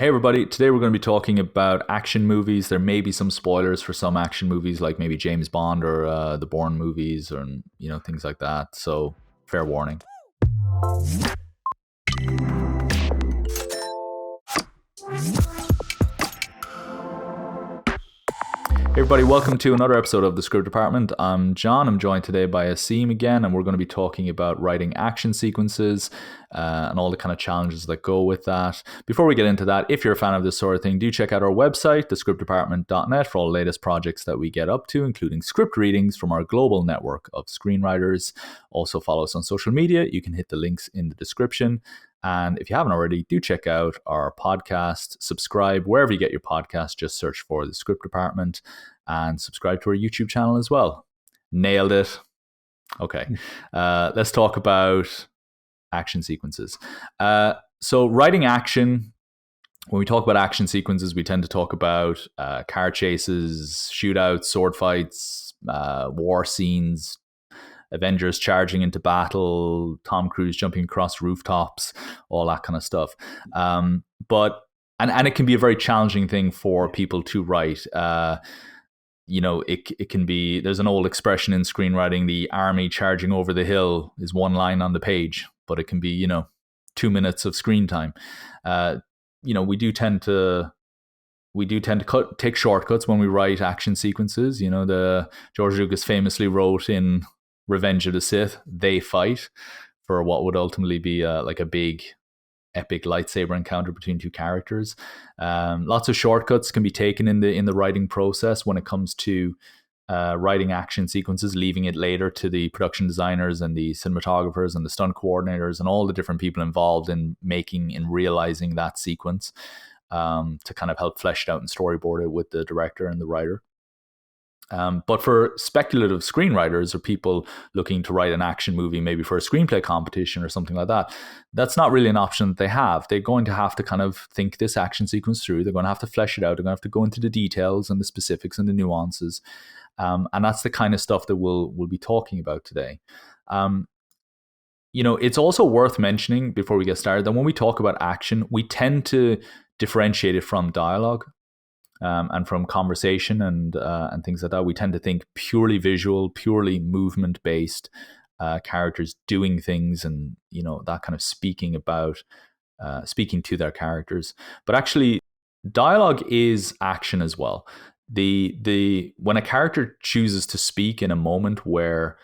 Hey everybody, today we're going to be talking about action movies. There may be some spoilers for some action movies like maybe James Bond or the Bourne movies or things like that. So fair warning. Hey everybody, welcome to another episode of The Script Department. I'm John. I'm joined today by Asim again, and we're going to be talking about writing action sequences and all the kind of challenges that go with that. Before we get into that, if you're a fan of this sort of thing, do check out our website, thescriptdepartment.net, for all the latest projects that we get up to, including script readings from our global network of screenwriters. Also follow us on social media. You can hit the links in the description. And if you haven't already, do check out our podcast, subscribe wherever you get your podcast, just search for The Script Department and subscribe to our YouTube channel as well. Nailed it. Okay, let's talk about action sequences. So writing action, when we talk about action sequences, we tend to talk about car chases, shootouts, sword fights, war scenes, Avengers charging into battle, Tom Cruise jumping across rooftops, all that kind of stuff. But it can be a very challenging thing for people to write. It can be, there's an old expression in screenwriting, the army charging over the hill is one line on the page, but it can be, 2 minutes of screen time. We do tend to take shortcuts when we write action sequences. The George Lucas famously wrote in Revenge of the Sith, they fight for what would ultimately be like a big epic lightsaber encounter between two characters. Lots of shortcuts can be taken in the writing process when it comes to writing action sequences, leaving it later to the production designers and the cinematographers and the stunt coordinators and all the different people involved in making and realizing that sequence, to kind of help flesh it out and storyboard it with the director and the writer. But for speculative screenwriters or people looking to write an action movie, maybe for a screenplay competition or something like that, that's not really an option that they have. They're going to have to kind of think this action sequence through. They're going to have to flesh it out. They're going to have to go into the details and the specifics and the nuances. And that's the kind of stuff that we'll be talking about today. It's also worth mentioning before we get started that when we talk about action, we tend to differentiate it from dialogue. And from conversation and things like that. We tend to think purely visual, purely movement based, characters doing things and that kind of speaking to their characters. But actually, dialogue is action as well. The when a character chooses to speak in a moment where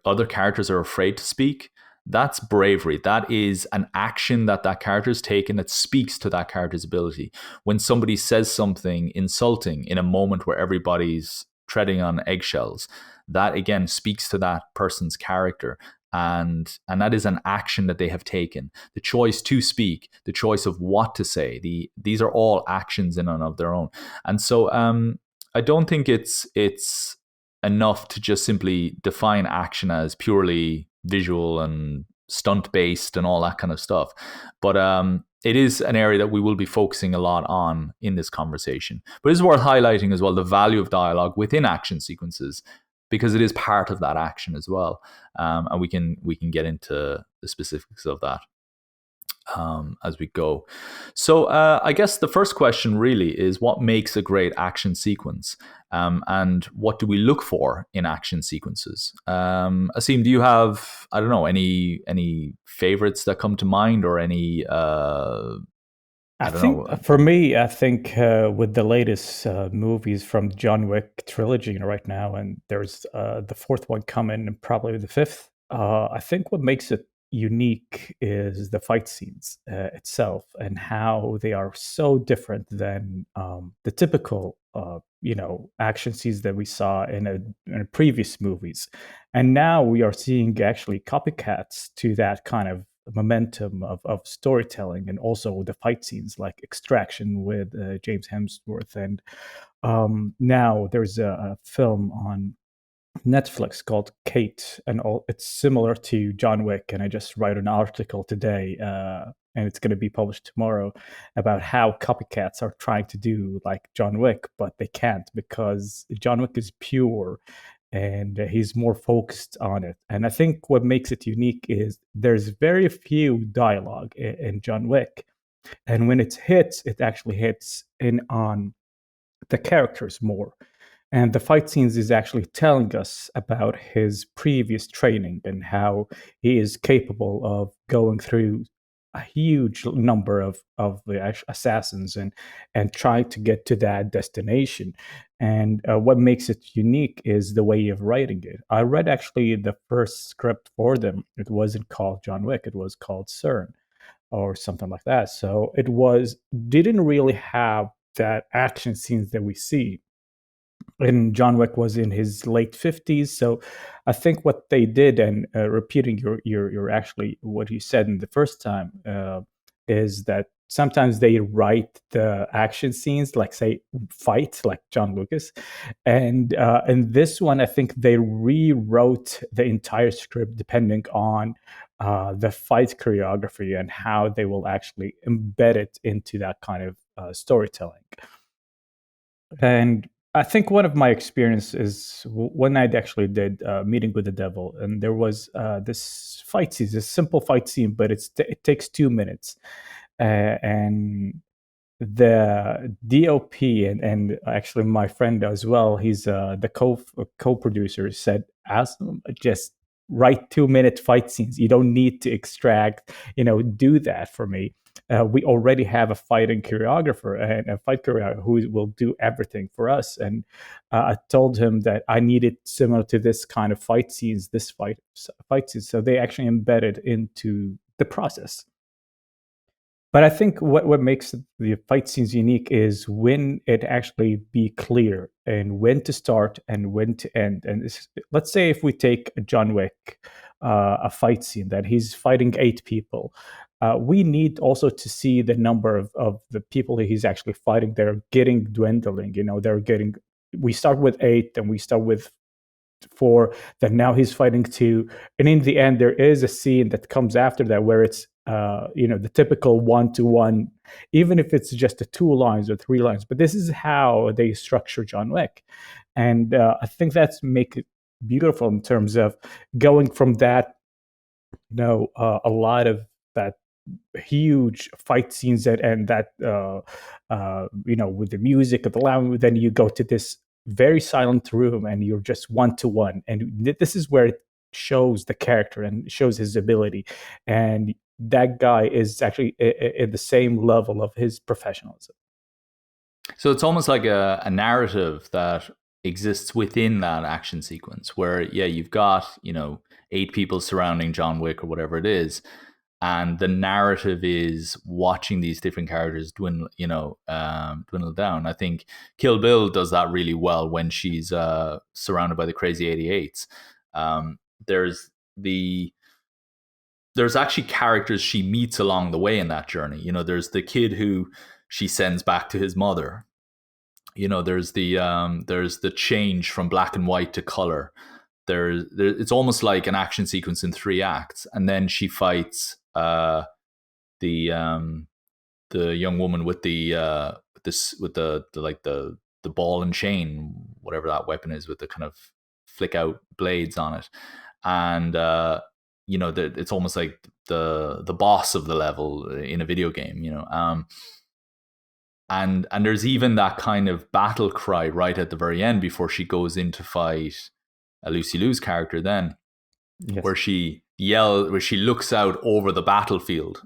other characters are afraid to speak, that's bravery. That is an action that character has taken that speaks to that character's ability. When somebody says something insulting in a moment where everybody's treading on eggshells, that again speaks to that person's character. And that is an action that they have taken. The choice to speak, the choice of what to say, these are all actions in and of their own. And so I don't think it's enough to just simply define action as purely visual and stunt based and all that kind of stuff. But it is an area that we will be focusing a lot on in this conversation. But it's worth highlighting as well the value of dialogue within action sequences, because it is part of that action as well. And we can get into the specifics of that as we go. So I guess the first question really is, what makes a great action sequence? And what do we look for in action sequences? Asim, do you have, I don't know, any favorites that come to mind, or any For me, I think with the latest movies from John Wick trilogy right now, and there's the fourth one coming, and probably the fifth. I think what makes it unique is the fight scenes itself, and how they are so different than the typical, action scenes that we saw in previous movies. And now we are seeing actually copycats to that kind of momentum of storytelling, and also the fight scenes like Extraction with James Hemsworth. And now there's a film on Netflix called Kate, and it's similar to John Wick. And I just wrote an article today, and it's going to be published tomorrow, about how copycats are trying to do like John Wick, but they can't, because John Wick is pure and he's more focused on it. And I think what makes it unique is there's very few dialogue in John Wick, And when it hits, it actually hits in on the characters more. And the fight scenes is actually telling us about his previous training and how he is capable of going through a huge number of the assassins and trying to get to that destination. And what makes it unique is the way of writing it. I read actually the first script for them. It wasn't called John Wick. It was called CERN or something like that. So it was didn't really have that action scenes that we see. And John Wick was in his late 50s. So I think what they did, and repeating your actually what you said in the first time, is that sometimes they write the action scenes, like say fight, like John Lucas, and in this one, I think they rewrote the entire script depending on the fight choreography and how they will actually embed it into that kind of storytelling. And I think one of my experience is one night actually did Meeting with the Devil, and there was this fight scene, this simple fight scene, but it takes 2 minutes, and the DOP and actually my friend as well, he's the co-producer, said, Asim, just write 2 minute fight scenes. You don't need to extract, do that for me. We already have a fighting choreographer and a fight choreographer who will do everything for us. And I told him that I needed similar to this kind of fight scenes, this fight scenes. So they actually embedded into the process. But I think what makes the fight scenes unique is when it actually be clear and when to start and when to end. And let's say if we take John Wick, a fight scene that he's fighting 8 people, we need also to see the number of the people that he's actually fighting. They're getting dwindling. We start with 8, and we start with 4, that now he's fighting 2, and in the end there is a scene that comes after that where it's the typical 1-to-1, even if it's just the 2 lines or 3 lines. But this is how they structure John Wick, and I think make it beautiful in terms of going from that, a lot of that huge fight scenes that and that with the music of the loud, then you go to this very silent room and you're just 1-to-1, and this is where it shows the character and shows his ability, and that guy is actually at the same level of his professionalism. So it's almost like a narrative that exists within that action sequence where, yeah, you've got, 8 people surrounding John Wick or whatever it is. And the narrative is watching these different characters dwindle down. I think Kill Bill does that really well when she's surrounded by the crazy 88s. There's actually characters she meets along the way in that journey. There's the kid who she sends back to his mother. There's the change from black and white to color. It's almost like an action sequence in 3 acts, and then she fights the young woman with the ball and chain, whatever that weapon is, with the kind of flick out blades on it, and it's almost like the boss of the level in a video game, and there's even that kind of battle cry right at the very end before she goes in to fight Lucy Liu's character then. Yes. Where she looks out over the battlefield,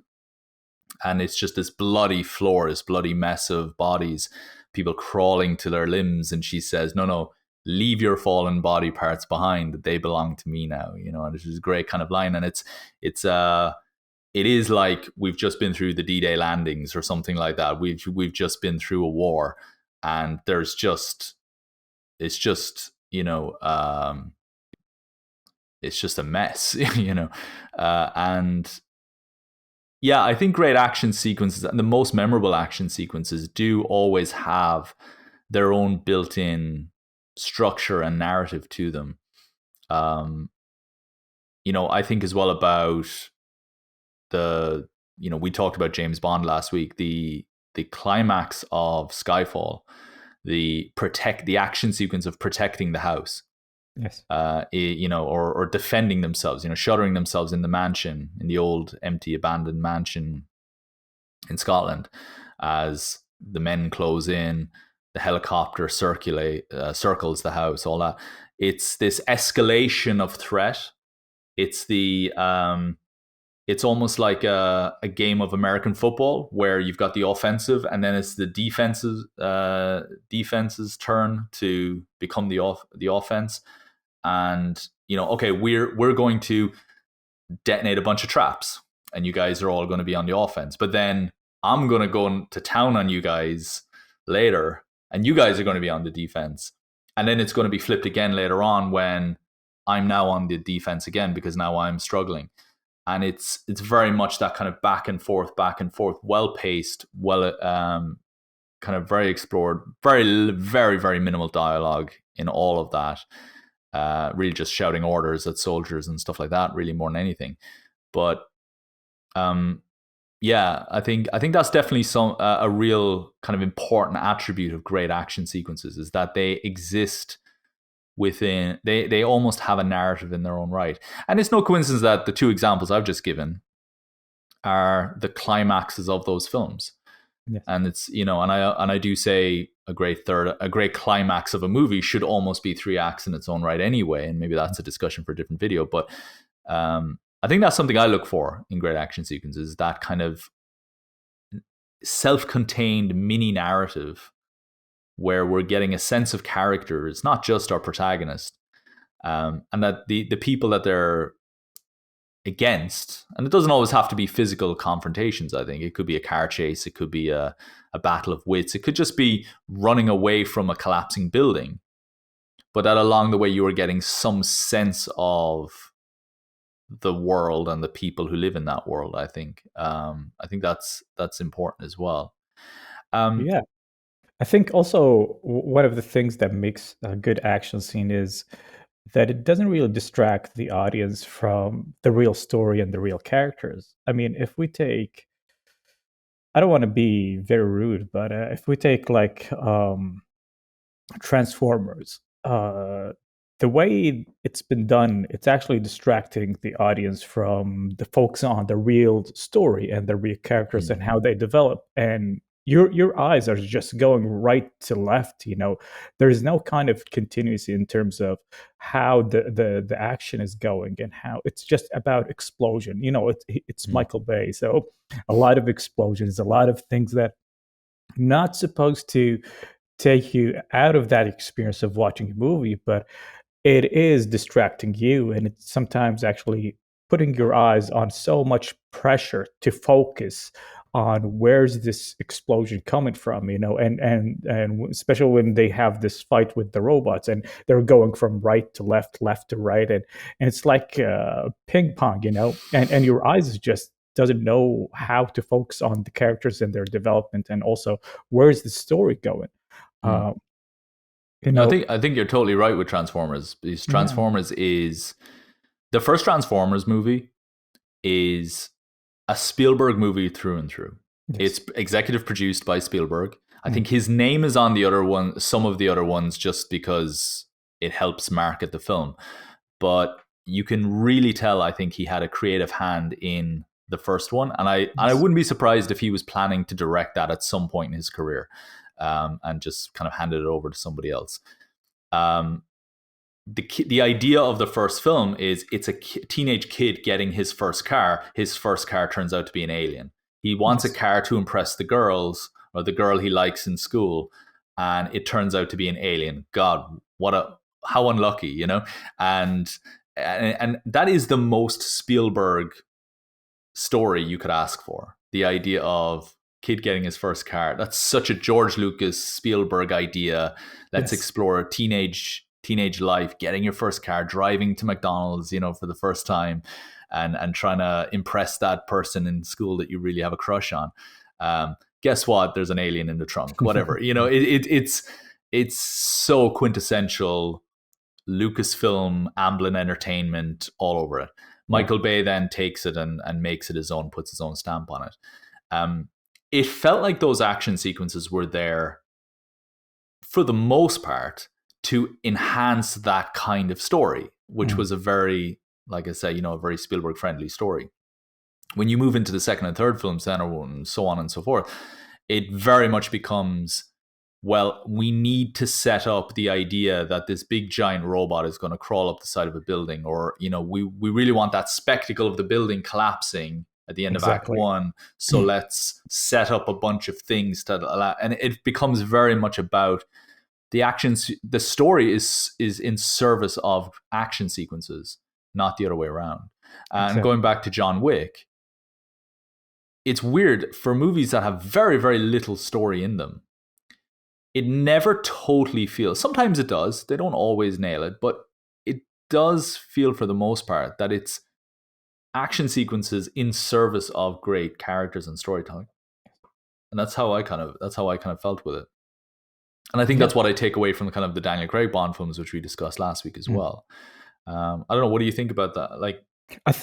and it's just this bloody floor, this bloody mess of bodies, people crawling to their limbs, and she says, no, leave your fallen body parts behind, they belong to me now, and this is a great kind of line. And it is like we've just been through the D-Day landings or something like that. We've just been through a war, and it's just it's just a mess, and yeah, I think great action sequences and the most memorable action sequences do always have their own built-in structure and narrative to them. I think as well about we talked about James Bond last week, the climax of Skyfall, the action sequence of protecting the house. Yes. Or defending themselves, shuttering themselves in the mansion, in the old empty abandoned mansion in Scotland as the men close in, the helicopter circles the house, all that. It's this escalation of threat. It's it's almost like a game of American football where you've got the offensive and then it's the defense's turn to become the offense. And okay, we're going to detonate a bunch of traps, and you guys are all going to be on the offense. But then I'm going to go to town on you guys later, and you guys are going to be on the defense. And then it's going to be flipped again later on when I'm now on the defense again because now I'm struggling. And it's very much that kind of back and forth, well paced, kind of very explored, very, very, very minimal dialogue in all of that. Really just shouting orders at soldiers and stuff like that, really more than anything. But yeah, I think that's definitely a real kind of important attribute of great action sequences is that they exist within, they almost have a narrative in their own right. And it's no coincidence that the two examples I've just given are the climaxes of those films. Yes. And it's, and I do say a great climax of a movie should almost be 3 acts in its own right anyway. And maybe that's a discussion for a different video. But I think that's something I look for in great action sequences, that kind of self-contained mini narrative where we're getting a sense of characters, not just our protagonist, and that the people that they're against, and it doesn't always have to be physical confrontations. I think it could be a car chase, it could be a battle of wits, it could just be running away from a collapsing building, but that along the way you are getting some sense of the world and the people who live in that world. I think that's important as well. Yeah. I think also one of the things that makes a good action scene is that it doesn't really distract the audience from the real story and the real characters. I mean, if we take, I don't want to be very rude, but if we take like Transformers, the way it's been done, it's actually distracting the audience from the focus on the real story and the real characters and how they develop. And your eyes are just going right to left. There's no kind of continuity in terms of how the action is going and how it's just about explosion. It's Michael Bay, so a lot of explosions, a lot of things that not supposed to take you out of that experience of watching a movie, but it is distracting you, and it's sometimes actually putting your eyes on so much pressure to focus on where's this explosion coming from, and especially when they have this fight with the robots and they're going from right to left, left to right, and it's like ping pong, and your eyes just doesn't know how to focus on the characters and their development, and also where's the story going. I think you're totally right with Transformers. Because Transformers is the first Transformers movie is a Spielberg movie through and through. Yes. It's executive produced by Spielberg. I think his name is on the other one, some of the other ones, just because it helps market the film. But you can really tell, I think he had a creative hand in the first one, and I wouldn't be surprised if he was planning to direct that at some point in his career. And just kind of handed it over to somebody else. The idea of the first film is it's a teenage kid getting his first car. His first car turns out to be an alien. He wants a car to impress the girls or the girl he likes in school, and it turns out to be an alien. God, how unlucky, And that is the most Spielberg story you could ask for. The idea of kid getting his first car. That's such a George Lucas Spielberg idea. Let's explore teenage life, getting your first car, driving to McDonald's, for the first time, and trying to impress that person in school that you really have a crush on. Guess what? There's an alien in the trunk. Whatever. It's so quintessential Lucasfilm, Amblin Entertainment all over it. Michael Bay then takes it and makes it his own, puts his own stamp on it. It felt like those action sequences were there for the most part to enhance that kind of story, which was a very, like I said, a very Spielberg friendly story. When you move into the second and third films, then, and so on and so forth, it very much becomes, well, we need to set up the idea that this big giant robot is going to crawl up the side of a building, or we really want that spectacle of the building collapsing at the end of Act Exactly. One. So let's set up a bunch of things that allow, and it becomes very much about the actions. The story is in service of action sequences, not the other way around. And Exactly. going back to John Wick, it's weird for movies that have very, very little story in them. It never totally feels, sometimes it does, they don't always nail it, but it does feel for the most part that it's action sequences in service of great characters and storytelling. And that's how I kind of felt with it. And I think Yeah. that's what I take away from the kind of the Daniel Craig Bond films, which we discussed last week as Mm. well. I don't know. What do you think about that? Like,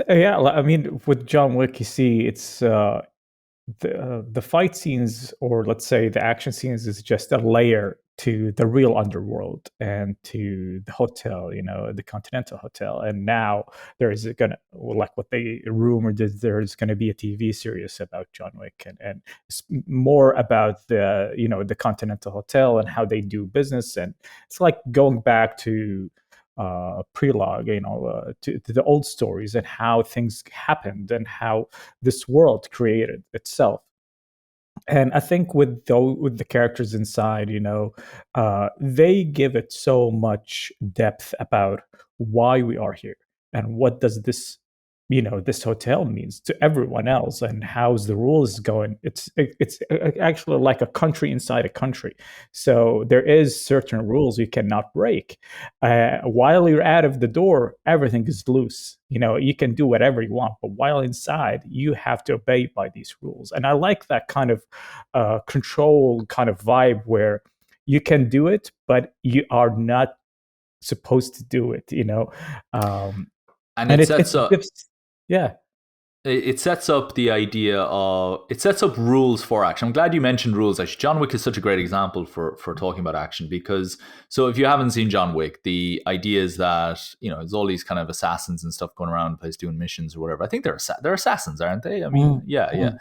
Yeah, I mean, with John Wick, you see, it's the fight scenes, or let's say the action scenes, is just a layer to the real underworld and to the hotel, the Continental Hotel. And now there's gonna, like what they rumored, is there's gonna be a TV series about John Wick, and it's more about the Continental Hotel and how they do business. And it's like going back to prelogue, to the old stories and how things happened and how this world created itself. And I think with the characters inside, they give it so much depth about why we are here and what does this hotel means to everyone else, and how's the rules going. It's actually like a country inside a country. So there is certain rules you cannot break. While you're out of the door, everything is loose. You can do whatever you want, but while inside, you have to obey by these rules. And I like that kind of control kind of vibe where you can do it, but you are not supposed to do it. Um, and and it it sets up gives, yeah. it sets up the idea of, it sets up rules for action. I'm glad you mentioned rules. Actually, John Wick is such a great example for talking about action, because so if you haven't seen John Wick, the idea is that there's all these kind of assassins and stuff going around the place doing missions or whatever. I think they're assassins, aren't they? I mean, Mm, yeah, yeah.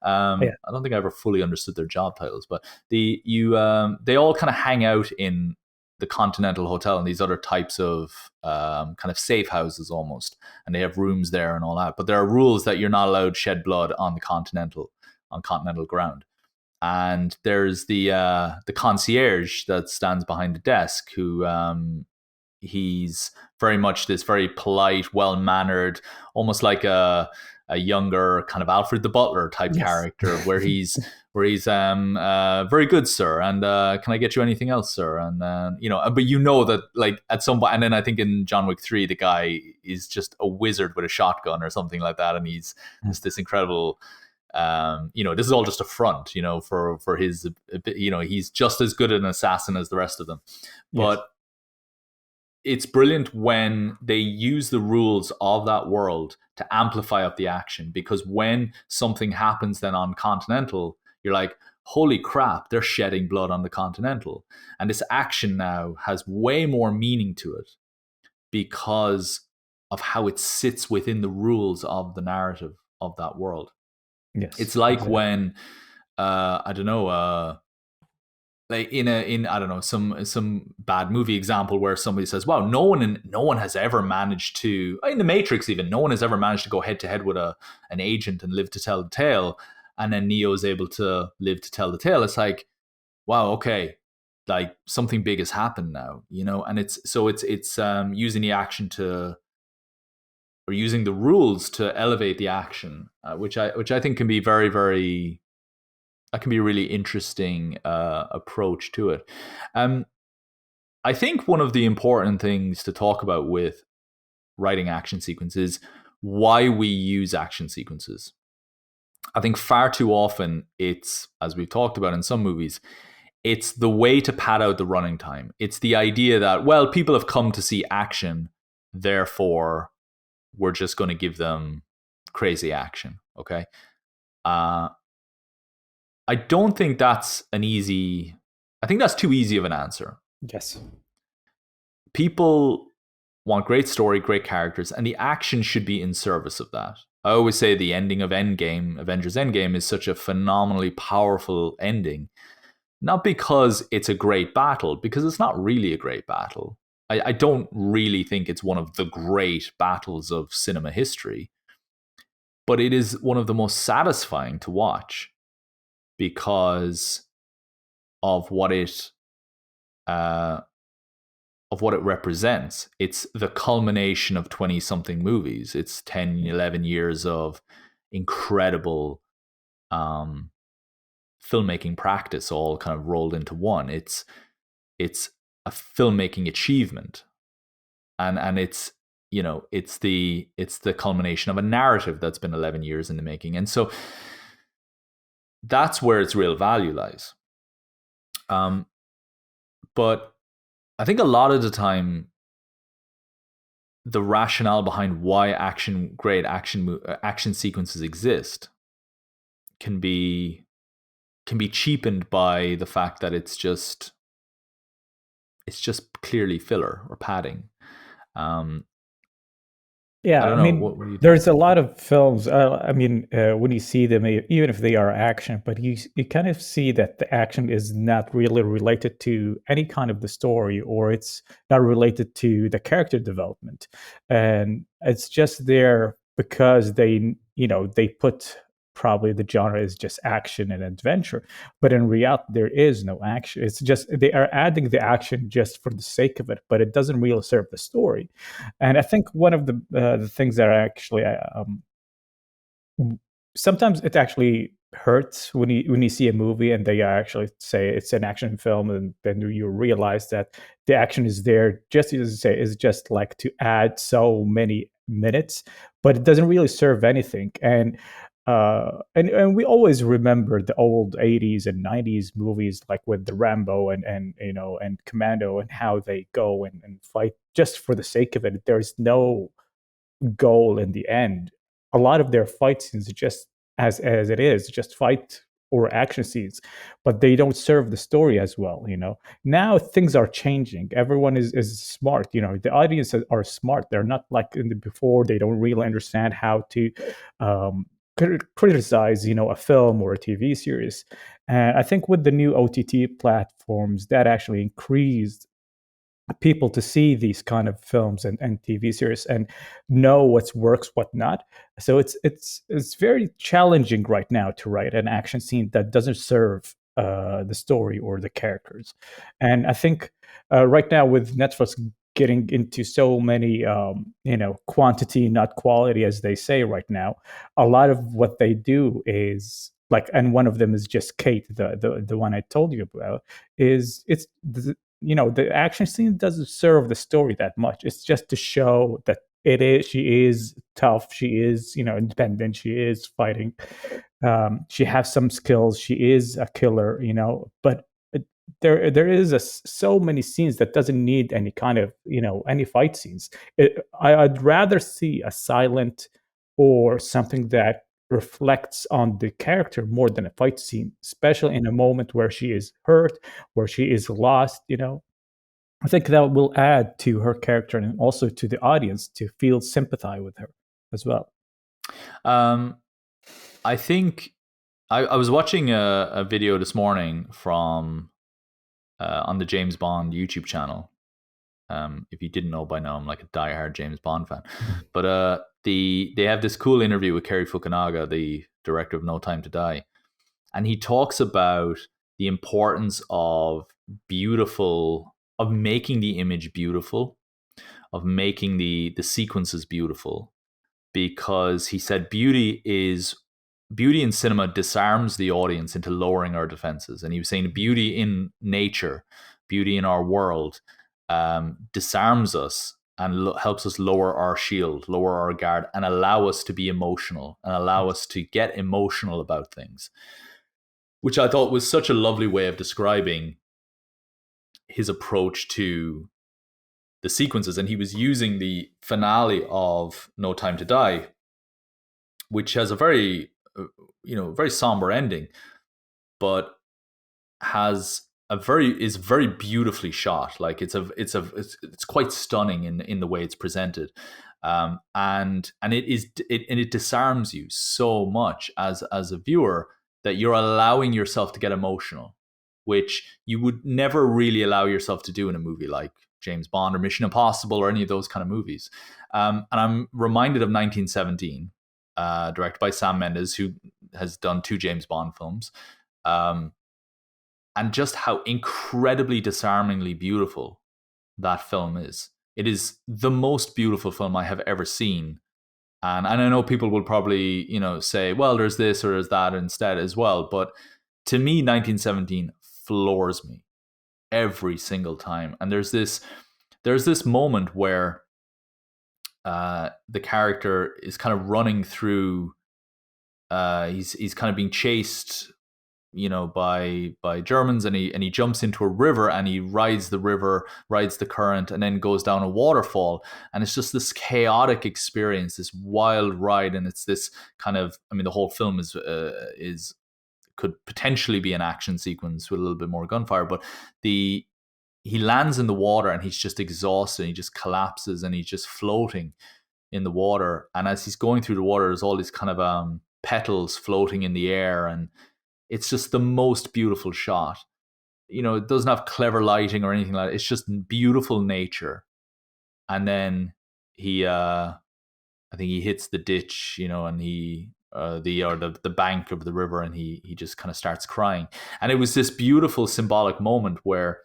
mm, yeah. I don't think I ever fully understood their job titles, but they all kind of hang out in the Continental Hotel and these other types of kind of safe houses almost, and they have rooms there and all that. But there are rules that you're not allowed to shed blood on continental ground. And there's the concierge that stands behind the desk, who he's very much this very polite, well mannered, almost like a younger kind of Alfred the Butler type Yes. character, where he's very good, sir, and can I get you anything else, sir? And but that, like, at some point, and then I think in John Wick 3, the guy is just a wizard with a shotgun or something like that, and he's just this incredible. This is all just a front, for his, he's just as good an assassin as the rest of them, Yes. but it's brilliant when they use the rules of that world to amplify up the action, because when something happens then on Continental, you're like, holy crap, they're shedding blood on the Continental. And this action now has way more meaning to it because of how it sits within the rules of the narrative of that world. Yes. It's like Exactly. when I don't know, like in I don't know, some bad movie example where somebody says, "Wow, no one has ever managed to, in the Matrix even, no one has ever managed to go head to head with an agent and live to tell the tale," and then Neo is able to live to tell the tale. It's like, wow, okay, like something big has happened now, and it's using the action to, or using the rules to elevate the action, which I think can be very, very, that can be a really interesting approach to it. Um, I think one of the important things to talk about with writing action sequences, why we use action sequences. I think far too often it's, as we've talked about in some movies, it's the way to pad out the running time. It's the idea that, well, people have come to see action, therefore we're just going to give them crazy action. Okay. Uh, I don't think that's an easy, I think that's too easy of an answer. Yes. People want great story, great characters, and the action should be in service of that. I always say the ending of Endgame, Avengers Endgame, is such a phenomenally powerful ending. Not because it's a great battle, because it's not really a great battle. I don't really think it's one of the great battles of cinema history, but it is one of the most satisfying to watch because of uh, what it represents. It's the culmination of 20 something movies. It's 10, 11 years of incredible um, filmmaking practice all kind of rolled into one. It's a filmmaking achievement, and it's, it's the culmination of a narrative that's been 11 years in the making. And so that's where its real value lies. But I think a lot of the time, the rationale behind why great action sequences exist can be cheapened by the fact that it's just clearly filler or padding. Um, I Yeah, I don't know. mean, What do you think? there's a lot of films. I mean, when you see them, even if they are action, but you kind of see that the action is not really related to any kind of the story, or it's not related to the character development, and it's just there because they put probably the genre is just action and adventure, but in reality there is no action. It's just they are adding the action just for the sake of it, but it doesn't really serve the story. And I think one of the things that are actually sometimes it actually hurts when you see a movie and they actually say it's an action film, and then you realize that the action is there just as you say is just like to add so many minutes, but it doesn't really serve anything. And we always remember the old 80s and 90s movies like with the Rambo and Commando, and how they go and fight just for the sake of it. There's no goal in the end. A lot of their fight scenes are just as it is, just fight or action scenes, but they don't serve the story as well. Now things are changing. Everyone is smart. The audiences are smart. They're not like in the before. They don't really understand how to um, criticize, a film or a TV series. And I think with the new OTT platforms, that actually increased people to see these kind of films and TV series and know what works, what not. So it's very challenging right now to write an action scene that doesn't serve the story or the characters. And I think right now with Netflix getting into so many quantity not quality, as they say right now, a lot of what they do is like, and one of them is just Kate, the one I told you about, is the action scene doesn't serve the story that much. It's just to show that she is tough, she is independent, she is fighting, she has some skills, she is a killer, but there is so many scenes that doesn't need any kind of any fight scenes. I'd rather see a silent or something that reflects on the character more than a fight scene, especially in a moment where she is hurt, where she is lost. I think that will add to her character and also to the audience to feel sympathy with her as well. Um, I think I was watching a video this morning from on the James Bond YouTube channel. If you didn't know by now, I'm like a diehard James Bond fan. But they have this cool interview with Kerry Fukunaga, the director of No Time to Die, and he talks about the importance of making the image beautiful, of making the sequences beautiful, because he said beauty in cinema disarms the audience into lowering our defenses. And he was saying beauty in nature, beauty in our world, disarms us and helps us lower our shield, lower our guard, and allow us to be emotional and allow us to get emotional about things, which I thought was such a lovely way of describing his approach to the sequences. And he was using the finale of No Time to Die, which has a very somber ending, but is very beautifully shot. Like it's quite stunning in the way it's presented. And it disarms you so much as a viewer that you're allowing yourself to get emotional, which you would never really allow yourself to do in a movie like James Bond or Mission Impossible or any of those kind of movies. And I'm reminded of 1917, directed by Sam Mendes, who has done 2 James Bond films, and just how incredibly disarmingly beautiful that film is. It is the most beautiful film I have ever seen. And I know people will probably, say, well, there's this or there's that instead as well. But to me, 1917 floors me every single time. And there's this moment where the character is kind of running through. He's kind of being chased, by Germans, and he jumps into a river and he rides the river, rides the current, and then goes down a waterfall. And it's just this chaotic experience, this wild ride, and it's this kind of, the whole film is could potentially be an action sequence with a little bit more gunfire, but he lands in the water and he's just exhausted. He just collapses and he's just floating in the water. And as he's going through the water, there's all these kind of petals floating in the air, and it's just the most beautiful shot. It doesn't have clever lighting or anything like that. It's just beautiful nature. And then I think he hits the ditch, and the bank of the river, and he just kind of starts crying. And it was this beautiful symbolic moment where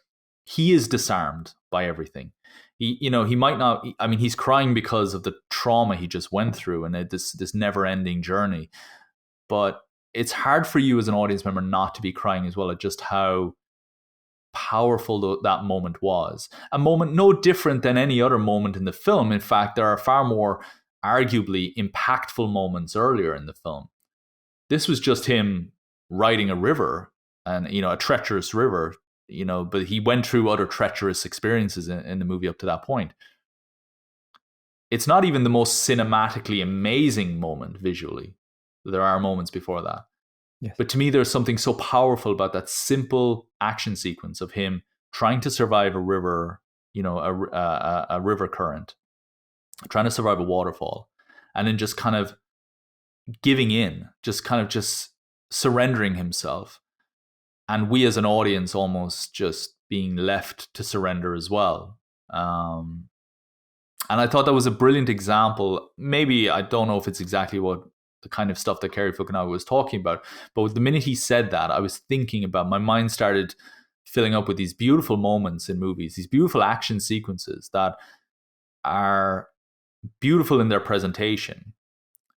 he is disarmed by everything. He might not. He's crying because of the trauma he just went through, and this never-ending journey. But it's hard for you as an audience member not to be crying as well at just how powerful that moment was. A moment no different than any other moment in the film. In fact, there are far more arguably impactful moments earlier in the film. This was just him riding a river, and a treacherous river, but he went through other treacherous experiences in the movie up to that point. It's not even the most cinematically amazing moment visually. There are moments before that. Yes. But to me, there's something so powerful about that simple action sequence of him trying to survive a river, a river current, trying to survive a waterfall, and then just kind of giving in, just surrendering himself. And we as an audience almost just being left to surrender as well. And I thought that was a brilliant example. Maybe, I don't know if it's exactly what the kind of stuff that Cary Fukunaga was talking about, but the minute he said that, I was thinking about, my mind started filling up with these beautiful moments in movies, these beautiful action sequences that are beautiful in their presentation.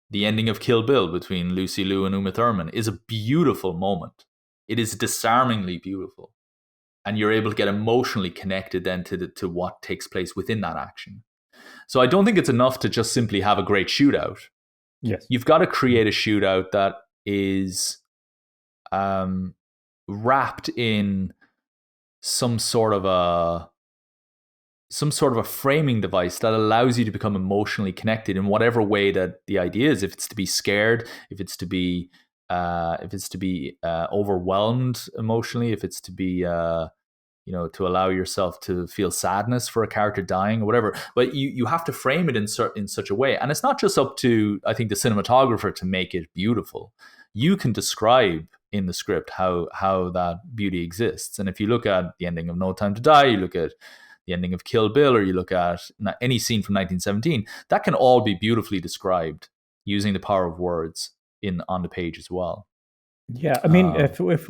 The ending of Kill Bill between Lucy Liu and Uma Thurman is a beautiful moment. It is disarmingly beautiful. And you're able to get emotionally connected then to what takes place within that action. So I don't think it's enough to just simply have a great shootout. Yes. You've got to create a shootout that is wrapped in some sort of a framing device that allows you to become emotionally connected in whatever way that the idea is. If it's to be scared, if it's to be overwhelmed emotionally, if it's to be to allow yourself to feel sadness for a character dying or whatever. But you have to frame it in such a way. And it's not just up to, I think, the cinematographer to make it beautiful. You can describe in the script how that beauty exists. And if you look at the ending of No Time to Die, you look at the ending of Kill Bill, or you look at any scene from 1917, that can all be beautifully described using the power of words on the page as well. Yeah, I mean, if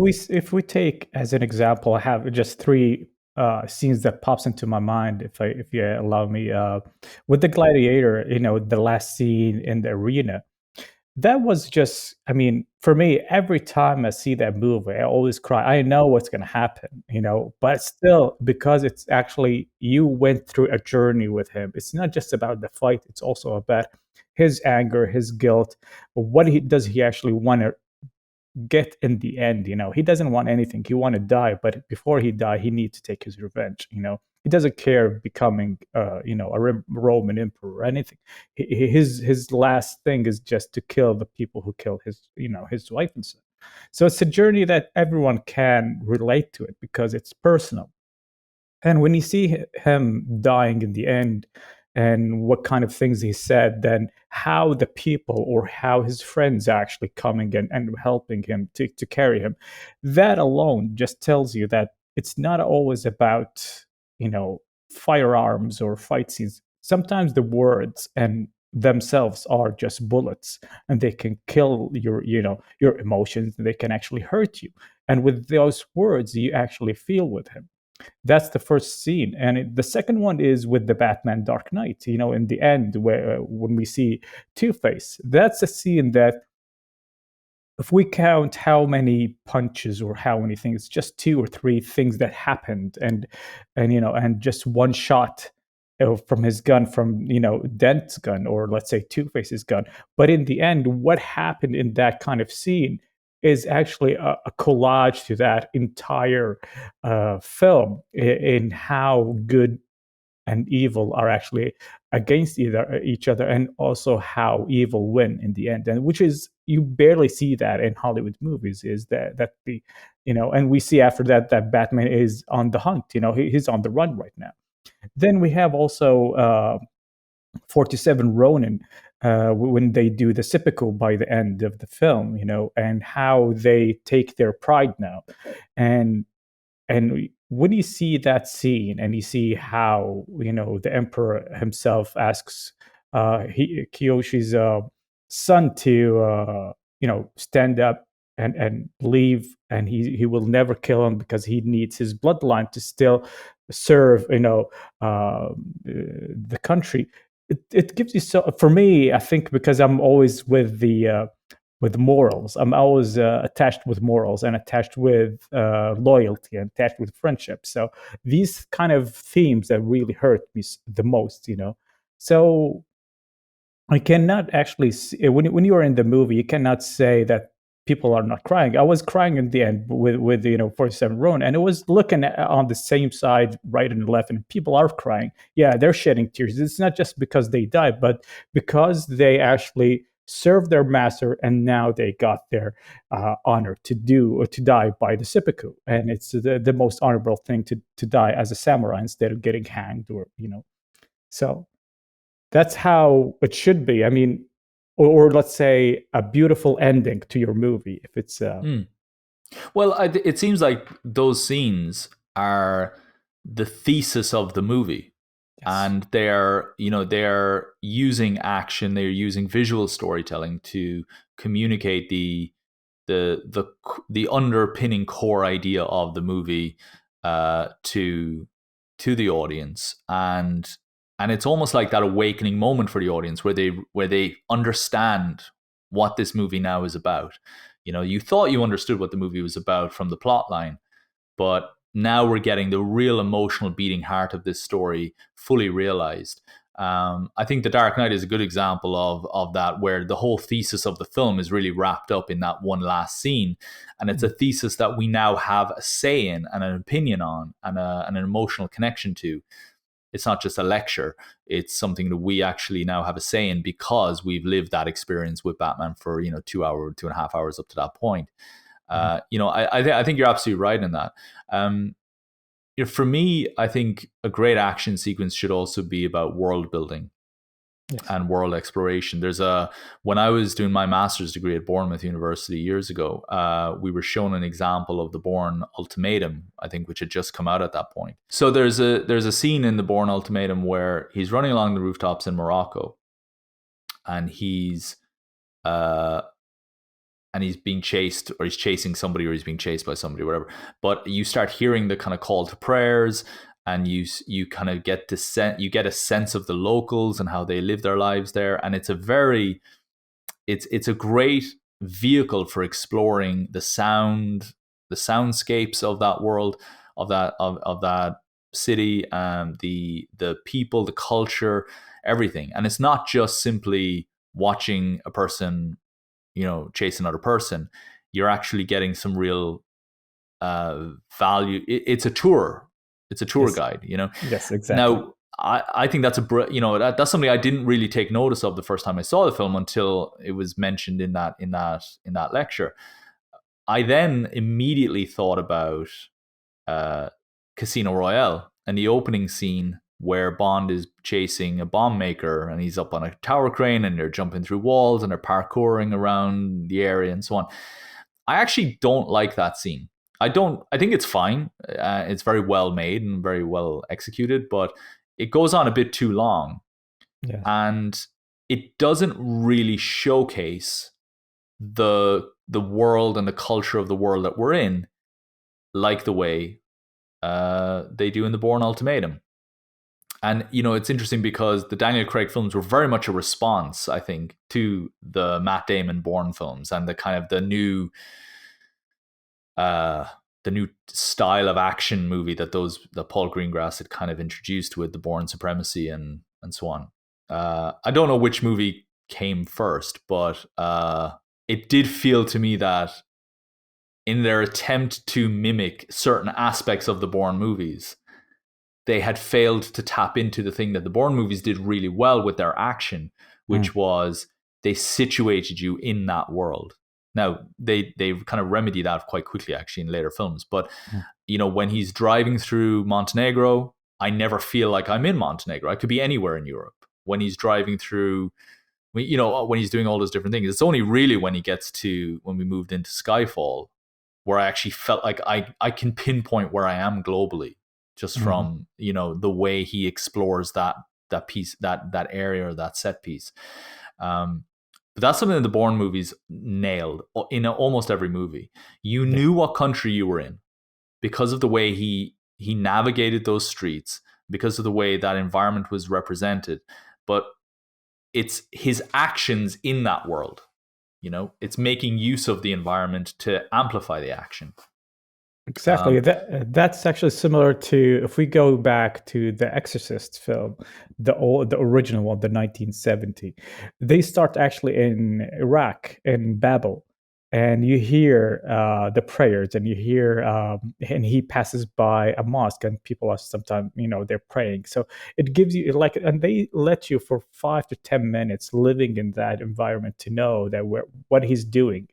we take as an example, I have just three scenes that pops into my mind, if you allow me. With the gladiator, the last scene in the arena, that was just, I mean, for me, every time I see that movie, I always cry. I know what's going to happen, but still, because it's actually, you went through a journey with him. It's not just about the fight. It's also about his anger, his guilt. What does he actually want to get in the end? He doesn't want anything. He want to die, but before he die, he needs to take his revenge. He doesn't care becoming a Roman emperor or anything. His last thing is just to kill the people who killed his wife and son. So it's a journey that everyone can relate to it because it's personal. And when you see him dying in the end, and what kind of things he said than how the people or how his friends actually coming and helping him to carry him. That alone just tells you that it's not always about, firearms or fight scenes. Sometimes the words and themselves are just bullets, and they can kill your emotions, and they can actually hurt you. And with those words, you actually feel with him. That's the first scene, and the second one is with the Batman Dark Knight. In the end, where when we see Two Face, that's a scene that, if we count how many punches or how many things, just two or three things that happened, and just one shot from his gun, from Dent's gun, or let's say Two Face's gun. But in the end, what happened in that kind of scene is actually a collage to that entire film, in how good and evil are actually against each other, and also how evil win in the end. And which is, you barely see that in Hollywood movies, is and we see after that that Batman is on the hunt. He's on the run right now. Then we have also 47 Ronin, when they do the seppuku by the end of the film, and how they take their pride now. And when you see that scene, and you see how the emperor himself asks Kiyoshi's son to stand up and leave, and he will never kill him because he needs his bloodline to still serve the country. It gives you, so for me, I think, because I'm always with morals. I'm always attached with morals, and attached with loyalty, and attached with friendship. So these kind of themes that really hurt me the most. So I cannot actually see, when you are in the movie, you cannot say that people are not crying. I was crying in the end with 47 Ronin, and it was looking on the same side, right and left, and people are crying. Yeah, they're shedding tears. It's not just because they died, but because they actually served their master, and now they got their honor to do, or to die by the seppuku. And it's the most honorable thing to die as a samurai, instead of getting hanged, or. So that's how it should be. I mean, or let's say a beautiful ending to your movie, if it's Well, it seems like those scenes are the thesis of the movie. yes. And they're using action, they're using visual storytelling to communicate the underpinning core idea of the movie to the audience. And it's almost like that awakening moment for the audience, where they understand what this movie now is about. You thought you understood what the movie was about from the plot line, but now we're getting the real emotional beating heart of this story fully realized. I think The Dark Knight is a good example of that, where the whole thesis of the film is really wrapped up in that one last scene. And it's a thesis that we now have a say in, and an opinion on, and an emotional connection to. It's not just a lecture. It's something that we actually now have a say in, because we've lived that experience with Batman for 2.5 hours up to that point. I think you're absolutely right in that. For me, I think a great action sequence should also be about world building. Yes. And world exploration. When I was doing my master's degree at Bournemouth University years ago, we were shown an example of the Bourne Ultimatum, I think, which had just come out at that point. So there's a scene in the Bourne Ultimatum where he's running along the rooftops in Morocco, and he's being chased, or he's chasing somebody, or he's being chased by somebody, or whatever. But you start hearing the kind of call to prayers, and you kind of get a sense of the locals and how they live their lives there. And it's a great vehicle for exploring the soundscapes of that world, of that city, the people, the culture, everything. And it's not just simply watching a person chase another person. You're actually getting some real value. It's a tour. It's a tour guide, Yes, exactly. Now, I think that's that's something I didn't really take notice of the first time I saw the film, until it was mentioned in that lecture. I then immediately thought about Casino Royale and the opening scene where Bond is chasing a bomb maker and he's up on a tower crane and they're jumping through walls and they're parkouring around the area and so on. I actually don't like that scene. I don't. I think it's fine. It's very well made and very well executed, but it goes on a bit too long, Yes. and it doesn't really showcase the world and the culture of the world that we're in, like the way they do in the Bourne Ultimatum. And it's interesting because the Daniel Craig films were very much a response, I think, to the Matt Damon Bourne films and the kind of the new style of action movie that Paul Greengrass had kind of introduced with the Bourne Supremacy and so on. I don't know which movie came first, but it did feel to me that in their attempt to mimic certain aspects of the Bourne movies, they had failed to tap into the thing that the Bourne movies did really well with their action, which was they situated you in that world. Now, they kind of remedy that quite quickly, actually, in later films. But, when he's driving through Montenegro, I never feel like I'm in Montenegro. I could be anywhere in Europe. When he's driving through, when he's doing all those different things, it's only really when we moved into Skyfall, where I actually felt like I can pinpoint where I am globally, just from, the way he explores that piece, that area, or that set piece. But that's something that the Bourne movies nailed in almost every movie. You knew what country you were in because of the way he navigated those streets, because of the way that environment was represented. But it's his actions in that world. It's making use of the environment to amplify the action. Exactly. That's actually similar to, if we go back to the Exorcist film, the original one, the 1970. They start actually in Iraq, in Babel, and you hear the prayers, and you hear, and he passes by a mosque, and people are sometimes, they're praying. So it gives you and they let you for 5 to 10 minutes living in that environment to know that what he's doing.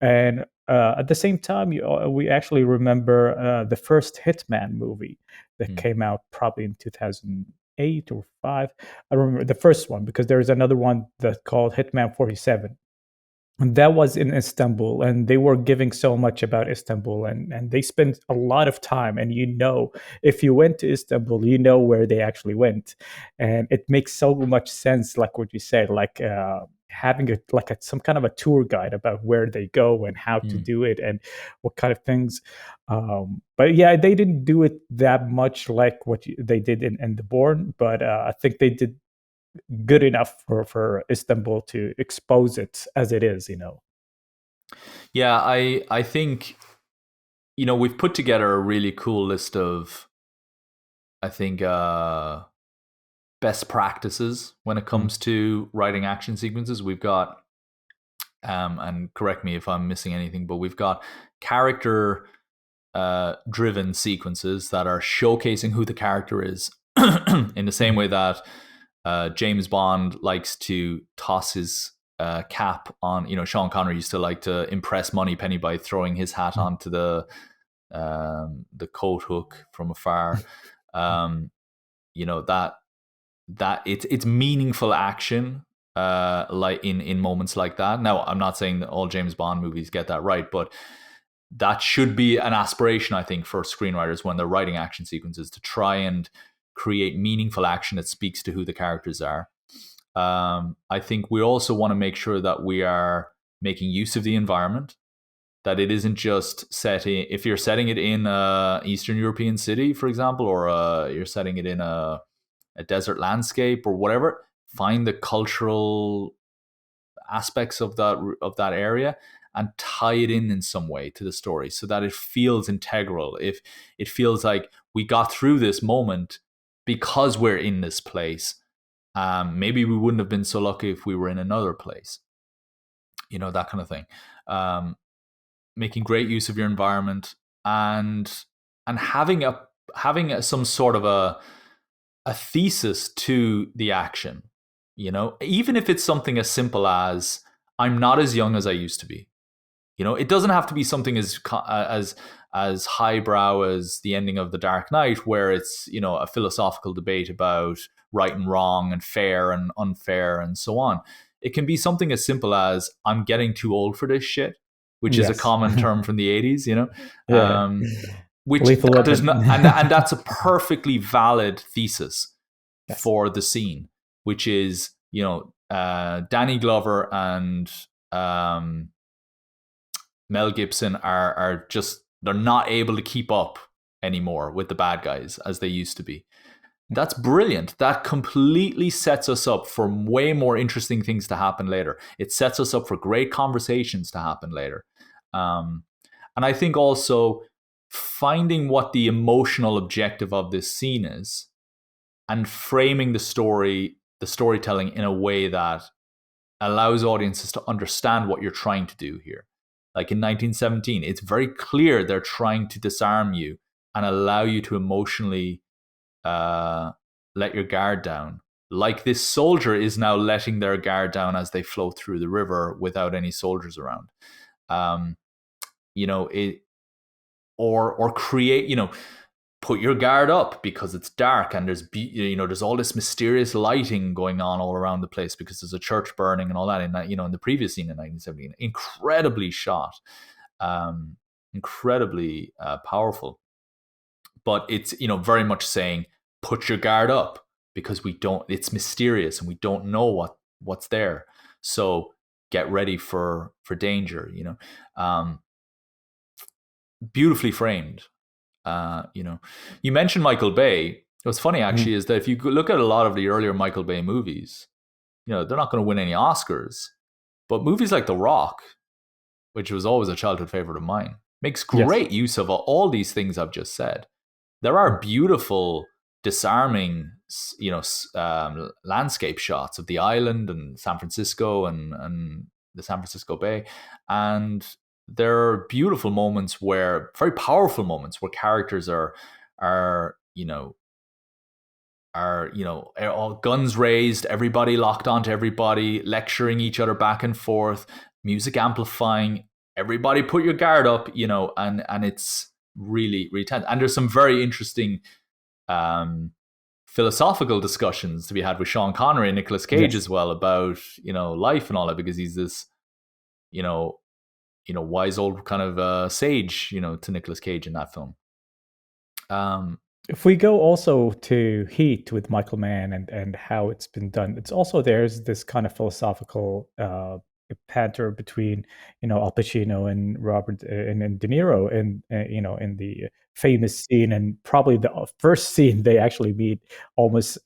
And at the same time, we actually remember the first Hitman movie that came out probably in 2008 or 5. I remember the first one because there's another one that's called Hitman 47. And that was in Istanbul, and they were giving so much about Istanbul, and they spent a lot of time. And if you went to Istanbul, where they actually went, and it makes so much sense, like what you said, like having some kind of a tour guide about where they go and how to do it and what kind of things. But yeah, they didn't do it that much like what they did in the Bourne, but I think they did good enough for Istanbul to expose it as it is. Yeah, I think we've put together a really cool list of, I think, best practices when it comes to writing action sequences. We've got and correct me if I'm missing anything, but we've got character driven sequences that are showcasing who the character is in the same way that James Bond likes to toss his cap on. Sean Connery used to like to impress Moneypenny by throwing his hat onto the coat hook from afar. That it's meaningful action, like in moments like that. Now, I'm not saying that all James Bond movies get that right, but that should be an aspiration, I think, for screenwriters when they're writing action sequences, to try and create meaningful action that speaks to who the characters are. I think we also want to make sure that we are making use of the environment, that it isn't just if you're setting it in a Eastern European city, for example, or you're setting it in a desert landscape or whatever, find the cultural aspects of that area and tie it in some way to the story so that it feels integral. If it feels like we got through this moment because we're in this place, maybe we wouldn't have been so lucky if we were in another place. That kind of thing. Making great use of your environment and having some sort of a thesis to the action. Even if it's something as simple as, I'm not as young as I used to be. It doesn't have to be something as as highbrow as the ending of The Dark Knight, where it's, you know, a philosophical debate about right and wrong and fair and unfair and so on. It can be something as simple as I'm getting too old for this shit, which is a Yes. common term from the 80s, you know. Yeah. Which Lethal that does Weapon. not, and that's a perfectly valid thesis Yes. for the scene, which is, you know, Danny Glover and Mel Gibson are just, they're not able to keep up anymore with the bad guys as they used to be. That's brilliant. That completely sets us up for way more interesting things to happen later. It sets us up for great conversations to happen later. And I think also finding what the emotional objective of this scene is and framing the storytelling in a way that allows audiences to understand what you're trying to do here. Like in 1917, it's very clear they're trying to disarm you and allow you to emotionally let your guard down. Like this soldier is now letting their guard down as they float through the river without any soldiers around. You know, it or create, you know, put your guard up because it's dark and there's all this mysterious lighting going on all around the place because there's a church burning and all that in that, you know, in the previous scene in 1917. Incredibly shot, incredibly powerful, but it's, you know, very much saying put your guard up because it's mysterious and we don't know what's there, so get ready for danger, you know. Beautifully framed. You know, you mentioned Michael Bay. What's funny actually is that if you look at a lot of the earlier Michael Bay movies, you know, they're not going to win any Oscars. But movies like The Rock, which was always a childhood favorite of mine, makes Yes. great use of all these things I've just said. There are beautiful, disarming, you know, landscape shots of the island and San Francisco and the San Francisco Bay, and there are beautiful moments where, very powerful moments where characters are you know all guns raised, everybody locked onto everybody, lecturing each other back and forth, music amplifying, everybody put your guard up, you know, and it's really really tense. And there's some very interesting philosophical discussions to be had with Sean Connery and Nicolas Cage Yes. as well about, you know, life and all that, because he's this, you know, wise old kind of sage, you know, to Nicolas Cage in that film. If we go also to Heat with Michael Mann and how it's been done, it's also there's this kind of philosophical banter between, you know, Al Pacino and Robert and De Niro and you know, in the famous scene, and probably the first scene they actually meet almost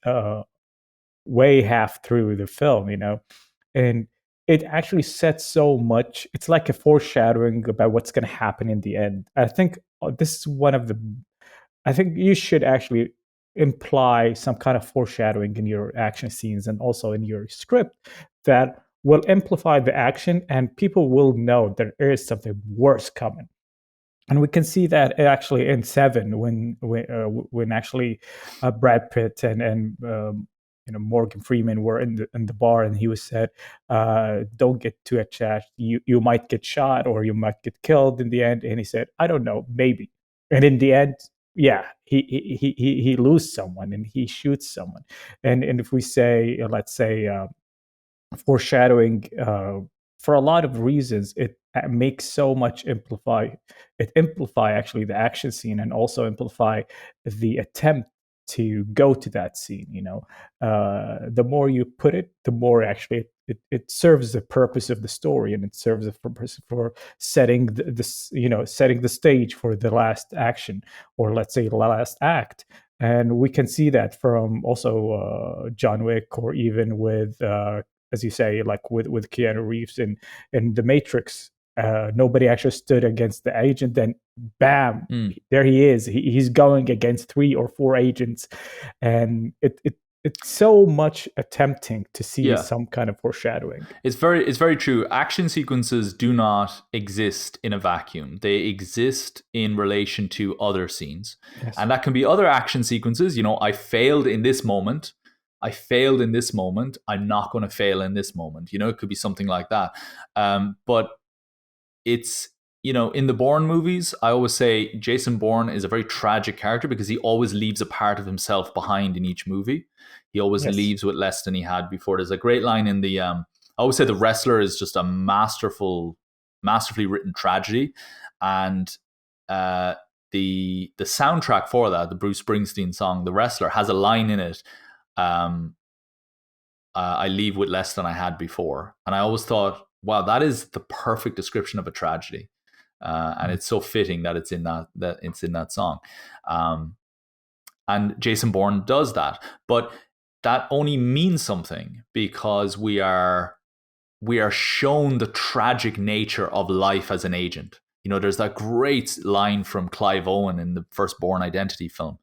way half through the film, you know, and it actually sets so much. It's like a foreshadowing about what's going to happen in the end. I think this is one of the. I think you should actually imply some kind of foreshadowing in your action scenes and also in your script that will amplify the action, and people will know there is something worse coming. And we can see that actually in Seven, when actually Brad Pitt and you know, Morgan Freeman were in the bar, and he was said, "Don't get too attached. You might get shot or you might get killed in the end." And he said, "I don't know, maybe." And in the end, yeah, he loses someone and he shoots someone. And if we say, let's say, foreshadowing, for a lot of reasons, it makes so much amplify. It amplify actually the action scene and also amplify the attempt to go to that scene. You know, the more you put it, the more actually it serves the purpose of the story, and it serves the purpose for setting this, you know, setting the stage for the last action, or let's say the last act. And we can see that from also John Wick, or even with as you say, like with Keanu Reeves in The Matrix. Nobody actually stood against the agent. Then, bam, there he is. He's going against 3 or 4 agents, and it's so much tempting to see Yeah, some kind of foreshadowing. it's very true. Action sequences do not exist in a vacuum. They exist in relation to other scenes. Yes. And that can be other action sequences. You know, I failed in this moment. I failed in this moment. I'm not going to fail in this moment. You know, it could be something like that. But it's in the Bourne movies, I always say Jason Bourne is a very tragic character because he always leaves a part of himself behind in each movie. He always Yes. leaves with less than he had before. There's a great line in the. I always say The Wrestler is just a masterfully written tragedy, and uh, the soundtrack for that, the Bruce Springsteen song "The Wrestler," has a line in it. Um, I leave with less than I had before, and I always thought, wow, that is the perfect description of a tragedy. And it's so fitting that it's in that song. And Jason Bourne does that, but that only means something because we are shown the tragic nature of life as an agent. There's that great line from Clive Owen in the first Bourne Identity film,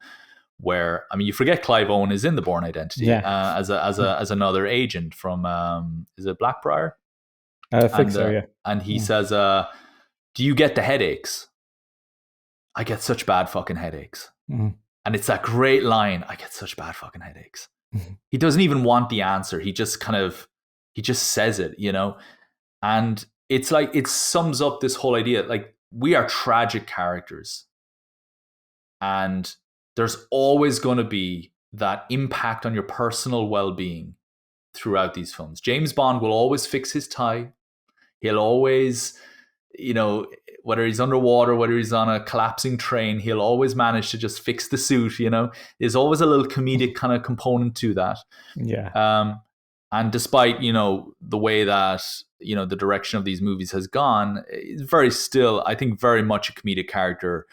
where you forget Clive Owen is in the Bourne Identity Yeah. as another agent from is it Blackbriar? I think so. Yeah. And he says, do you get the headaches? I get such bad fucking headaches. Mm-hmm. And it's that great line, I get such bad fucking headaches. He doesn't even want the answer. He just says it, And it's like, it sums up this whole idea. Like, we are tragic characters. And there's always going to be that impact on your personal well-being throughout these films. James Bond will always fix his tie. He'll always, whether he's underwater, whether he's on a collapsing train, he'll always manage to just fix the suit, There's always a little comedic kind of component to that. Yeah. And despite, the way that, the direction of these movies has gone, it's I think very much a comedic character,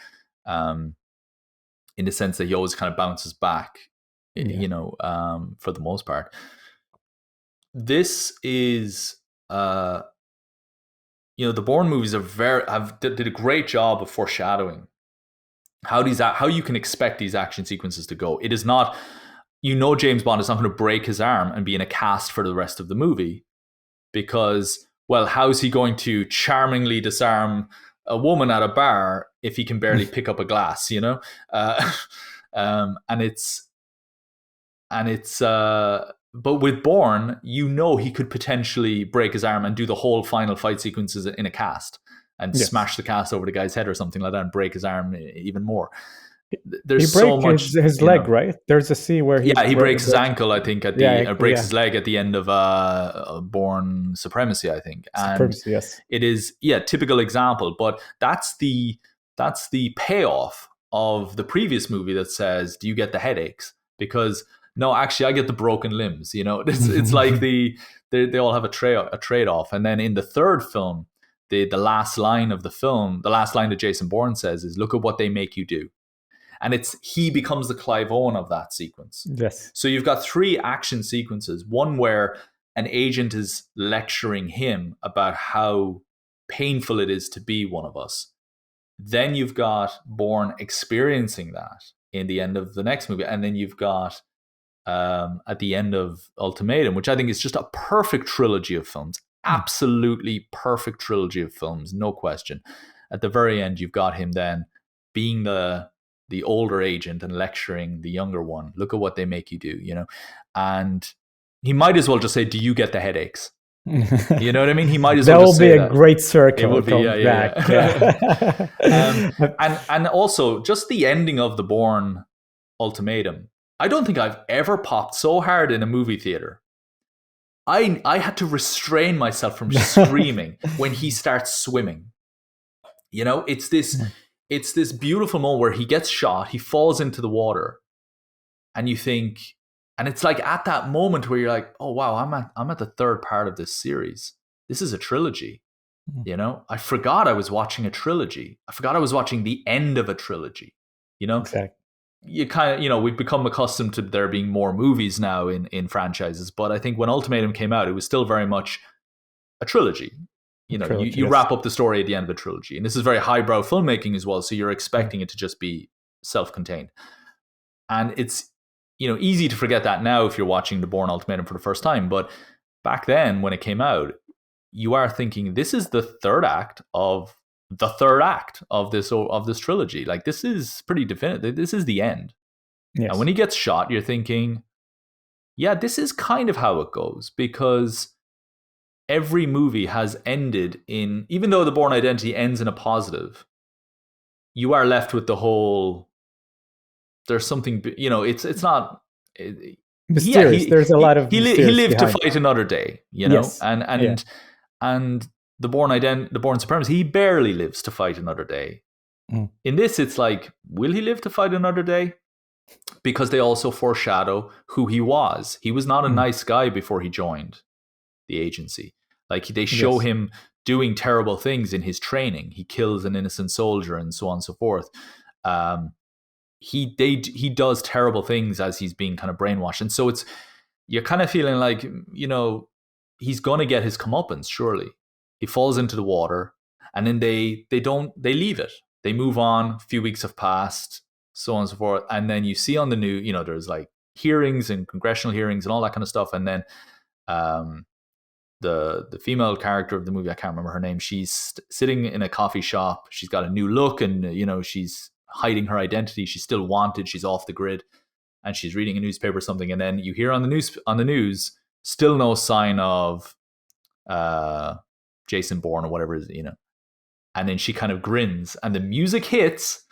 in the sense that he always kind of bounces back, for the most part. This is, the Bourne movies did a great job of foreshadowing how you can expect these action sequences to go. It is not, James Bond is not going to break his arm and be in a cast for the rest of the movie, because, well, how's he going to charmingly disarm a woman at a bar if he can barely pick up a glass, but with Bourne, he could potentially break his arm and do the whole final fight sequences in a cast and smash the cast over the guy's head or something like that and break his arm even more. There's so much. His leg, right? There's a scene where he breaks his ankle, I think, breaks his leg at the end of Bourne Supremacy, I think. Supremacy, yes. It is, typical example, but that's the payoff of the previous movie that says, do you get the headaches? Because no, actually, I get the broken limbs. It's like they all have a trade off. And then in the third film, the last line of the film, the last line that Jason Bourne says is, "Look at what they make you do," and he becomes the Clive Owen of that sequence. Yes. So you've got 3 action sequences. One where an agent is lecturing him about how painful it is to be one of us. Then you've got Bourne experiencing that in the end of the next movie, and then you've got at the end of Ultimatum, which I think is just a perfect trilogy of films. Absolutely perfect trilogy of films, no question. At the very end, you've got him then being the older agent and lecturing the younger one. Look at what they make you do, And he might as well just say, "Do you get the headaches?" You know what I mean? He might as well just say that. That will be a great circle. It would be, yeah. And also, just the ending of the Bourne Ultimatum. I don't think I've ever popped so hard in a movie theater. I had to restrain myself from screaming when he starts swimming. It's this beautiful moment where he gets shot, he falls into the water, and you think, and it's like at that moment where you're like, oh wow, I'm at the third part of this series. This is a trilogy. I forgot I was watching a trilogy. I forgot I was watching the end of a trilogy. Exactly. You kind of, we've become accustomed to there being more movies now in franchises, but I think when Ultimatum came out, it was still very much a trilogy. You wrap up the story at the end of a trilogy, and this is very highbrow filmmaking as well, so you're expecting it to just be self-contained. And it's, easy to forget that now if you're watching the Bourne Ultimatum for the first time, but back then when it came out, you are thinking, this is the third act of this trilogy. Like, this is pretty definitive. This is the end. Yes. And when he gets shot, you're thinking, yeah, this is kind of how it goes, because every movie has ended in, even though the Bourne Identity ends in a positive, you are left with the whole, there's something, it's not, yeah, Mysterious. There's a lot of he mysterious lived to behind it. fight another day, Yes. and Yeah. the Bourne Supremacy, he barely lives to fight another day. Mm. In this, it's like, will he live to fight another day? Because they also foreshadow who he was. He was not a Mm. nice guy before he joined the agency. Like, they show Yes. him doing terrible things in his training. He kills an innocent soldier and so on and so forth. He does terrible things as he's being kind of brainwashed, and so you're kind of feeling like, he's gonna get his comeuppance. Surely he falls into the water, and then they leave it. They move on. A few weeks have passed, so on and so forth, and then you see on the news, there's like hearings and congressional hearings and all that kind of stuff, and then the female character of the movie, I can't remember her name, she's sitting in a coffee shop. She's got a new look, and she's hiding her identity. She's still wanted. She's off the grid, and she's reading a newspaper or something. And then you hear on the news, still no sign of Jason Bourne or whatever it is, And then she kind of grins, and the music hits,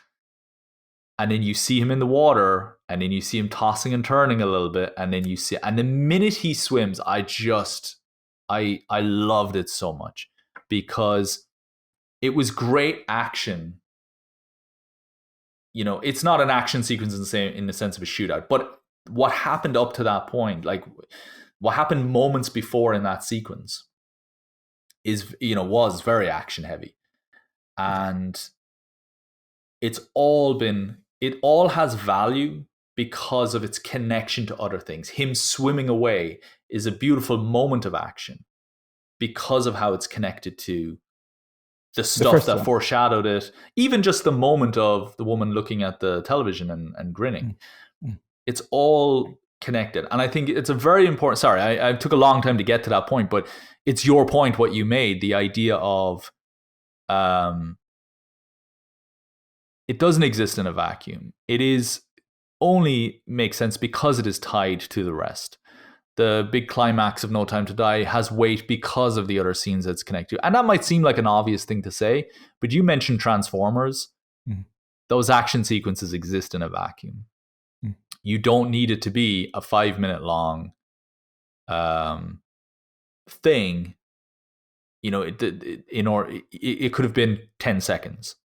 and then you see him in the water, and then you see him tossing and turning a little bit, and then and the minute he swims, I loved it so much, because it was great action. It's not an action sequence in the sense of a shootout, but what happened up to that point, like what happened moments before in that sequence, was very action heavy, and it all has value because of its connection to other things. Him swimming away is a beautiful moment of action because of how it's connected to the stuff that foreshadowed it. Even just the moment of the woman looking at the television and grinning. Mm. It's all connected. And I think it's a very important, sorry, I took a long time to get to that point, but it's your point, what you made, the idea of it doesn't exist in a vacuum. It is only makes sense because it is tied to the rest. The big climax of No Time to Die has weight because of the other scenes it's connected to. And that might seem like an obvious thing to say, but you mentioned Transformers. Mm. Those action sequences exist in a vacuum. Mm. You don't need it to be a 5-minute long thing. It could have been 10 seconds.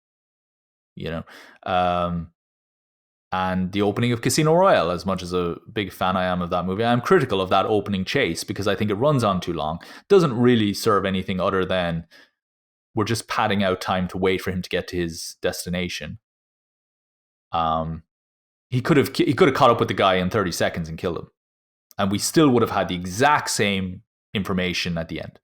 And the opening of Casino Royale, as much as a big fan I am of that movie, I'm critical of that opening chase because I think it runs on too long. It doesn't really serve anything other than we're just padding out time to wait for him to get to his destination. He could have caught up with the guy in 30 seconds and killed him, and we still would have had the exact same information at the end.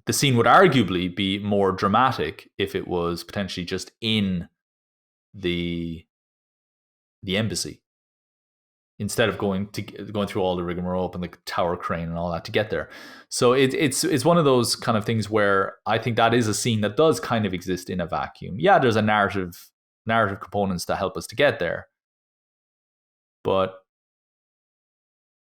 The scene would arguably be more dramatic if it was potentially just in the embassy, instead of going through all the rigmarole and the tower crane and all that to get there. So it's one of those kind of things where I think that is a scene that does kind of exist in a vacuum. Yeah, there's a narrative components that help us to get there, but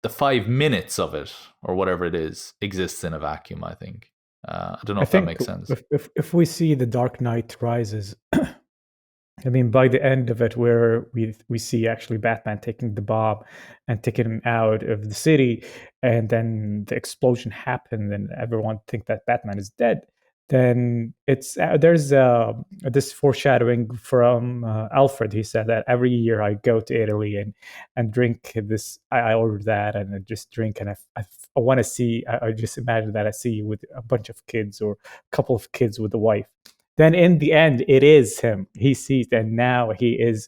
the 5 minutes of it or whatever it is exists in a vacuum, I think. I don't know if that makes sense. If we see The Dark Knight Rises, I mean, by the end of it, where we see actually Batman taking the bomb and taking him out of the city, and then the explosion happened, and everyone think that Batman is dead. Then there's this foreshadowing from Alfred. He said that every year I go to Italy and drink this. I order that and I just drink, and I want to see. I just imagine that I see you with a bunch of kids or a couple of kids with a wife. Then in the end, it is him. He sees, and now he is,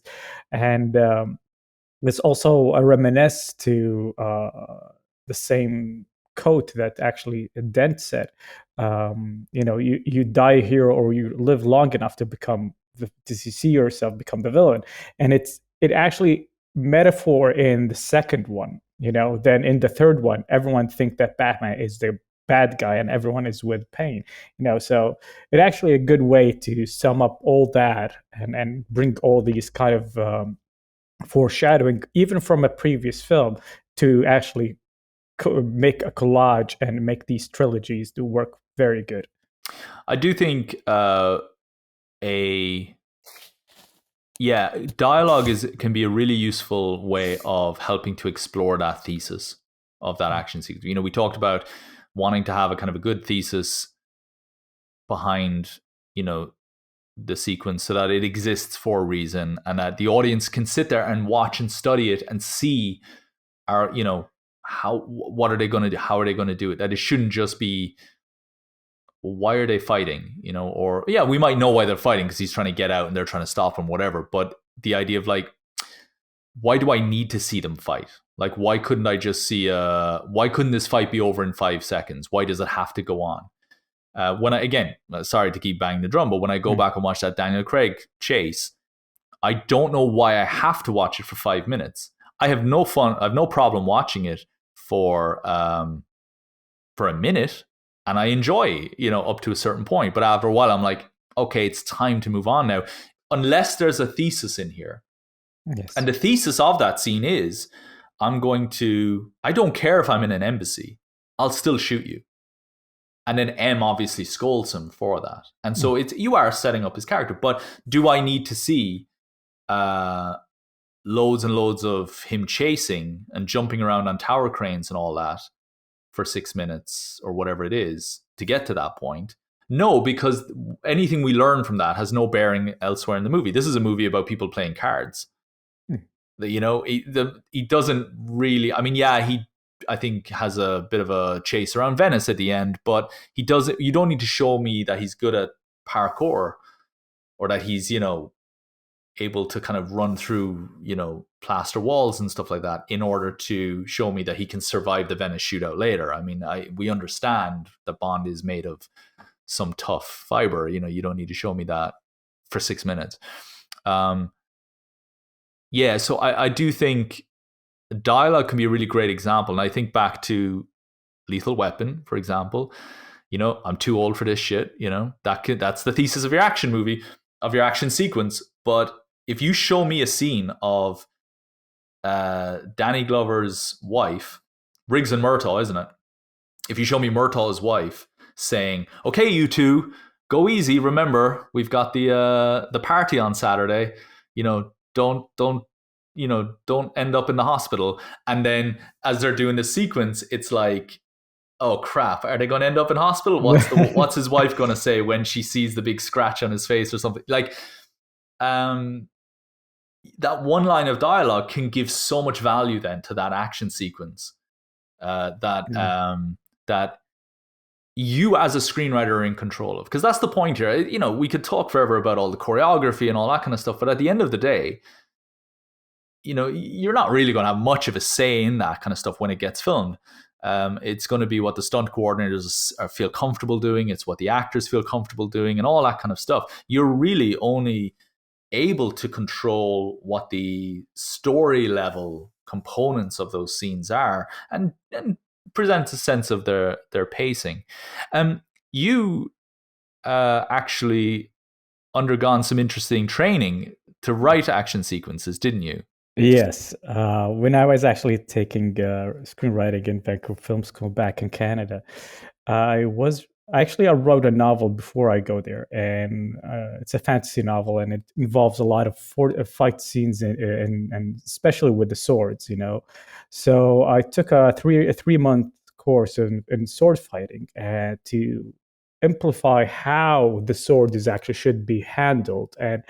and it's also a reminisce to the same quote that actually Dent said. You die here or you live long enough to become to see yourself become the villain, and it actually metaphor in the second one. Then in the third one, everyone think that Batman is the bad guy and everyone is with pain. So it's actually a good way to sum up all that and bring all these kind of foreshadowing, even from a previous film, to actually make a collage and make these trilogies to work very good. I do think a yeah, dialogue can be a really useful way of helping to explore that thesis of that action sequence. You know, we talked about wanting to have a kind of a good thesis behind, you know, the sequence so that it exists for a reason and that the audience can sit there and watch and study it and see are, you know, what are they going to do, how are they going to do it, that it shouldn't just be why are they fighting, you know, or yeah, we might know why they're fighting because he's trying to get out and they're trying to stop him, whatever, but the idea of like, why do I need to see them fight? Like, why couldn't I just see why couldn't this fight be over in 5 seconds? Why does it have to go on? When I, again, sorry to keep banging the drum, but when I go back and watch that Daniel Craig chase, I don't know why I have to watch it for 5 minutes. I have no problem watching it for a minute, and I enjoy, you know, up to a certain point. But after a while, I'm like, okay, it's time to move on now, unless there's a thesis in here. Yes. And the thesis of that scene is, I don't care if I'm in an embassy, I'll still shoot you. And then M obviously scolds him for that. And so you are setting up his character. But do I need to see loads and loads of him chasing and jumping around on tower cranes and all that for 6 minutes or whatever it is to get to that point? No, because anything we learn from that has no bearing elsewhere in the movie. This is a movie about people playing cards. You know, he doesn't really, I mean, yeah, I think has a bit of a chase around Venice at the end, but you don't need to show me that he's good at parkour or that he's, you know, able to kind of run through, you know, plaster walls and stuff like that in order to show me that he can survive the Venice shootout later. I mean, we understand that Bond is made of some tough fiber, you know, you don't need to show me that for 6 minutes. Yeah, so I do think dialogue can be a really great example. And I think back to Lethal Weapon, for example. You know, I'm too old for this shit. You know, that's the thesis of your action movie, of your action sequence. But if you show me a scene of Danny Glover's wife, Riggs and Murtaugh, isn't it? If you show me Murtaugh's wife saying, "Okay, you two, go easy. Remember, we've got the party on Saturday. You know, don't end up in the hospital." And then as they're doing the sequence, it's like, oh crap, are they going to end up in hospital? What's his wife going to say when she sees the big scratch on his face or something? Like, that one line of dialogue can give so much value then to that action sequence that you as a screenwriter are in control of. Because that's the point here. You know, we could talk forever about all the choreography and all that kind of stuff, but at the end of the day, you know, you're not really going to have much of a say in that kind of stuff when it gets filmed. It's going to be what the stunt coordinators feel comfortable doing. It's what the actors feel comfortable doing and all that kind of stuff. You're really only able to control what the story level components of those scenes are and presents a sense of their pacing. You actually undergone some interesting training to write action sequences, didn't you? Yes. When I was actually taking screenwriting in Vancouver Film School back in Canada, I wrote a novel before I go there, and it's a fantasy novel, and it involves a lot of fight scenes, and especially with the swords, you know. So I took a 3-month course in sword fighting to amplify how the sword should be handled and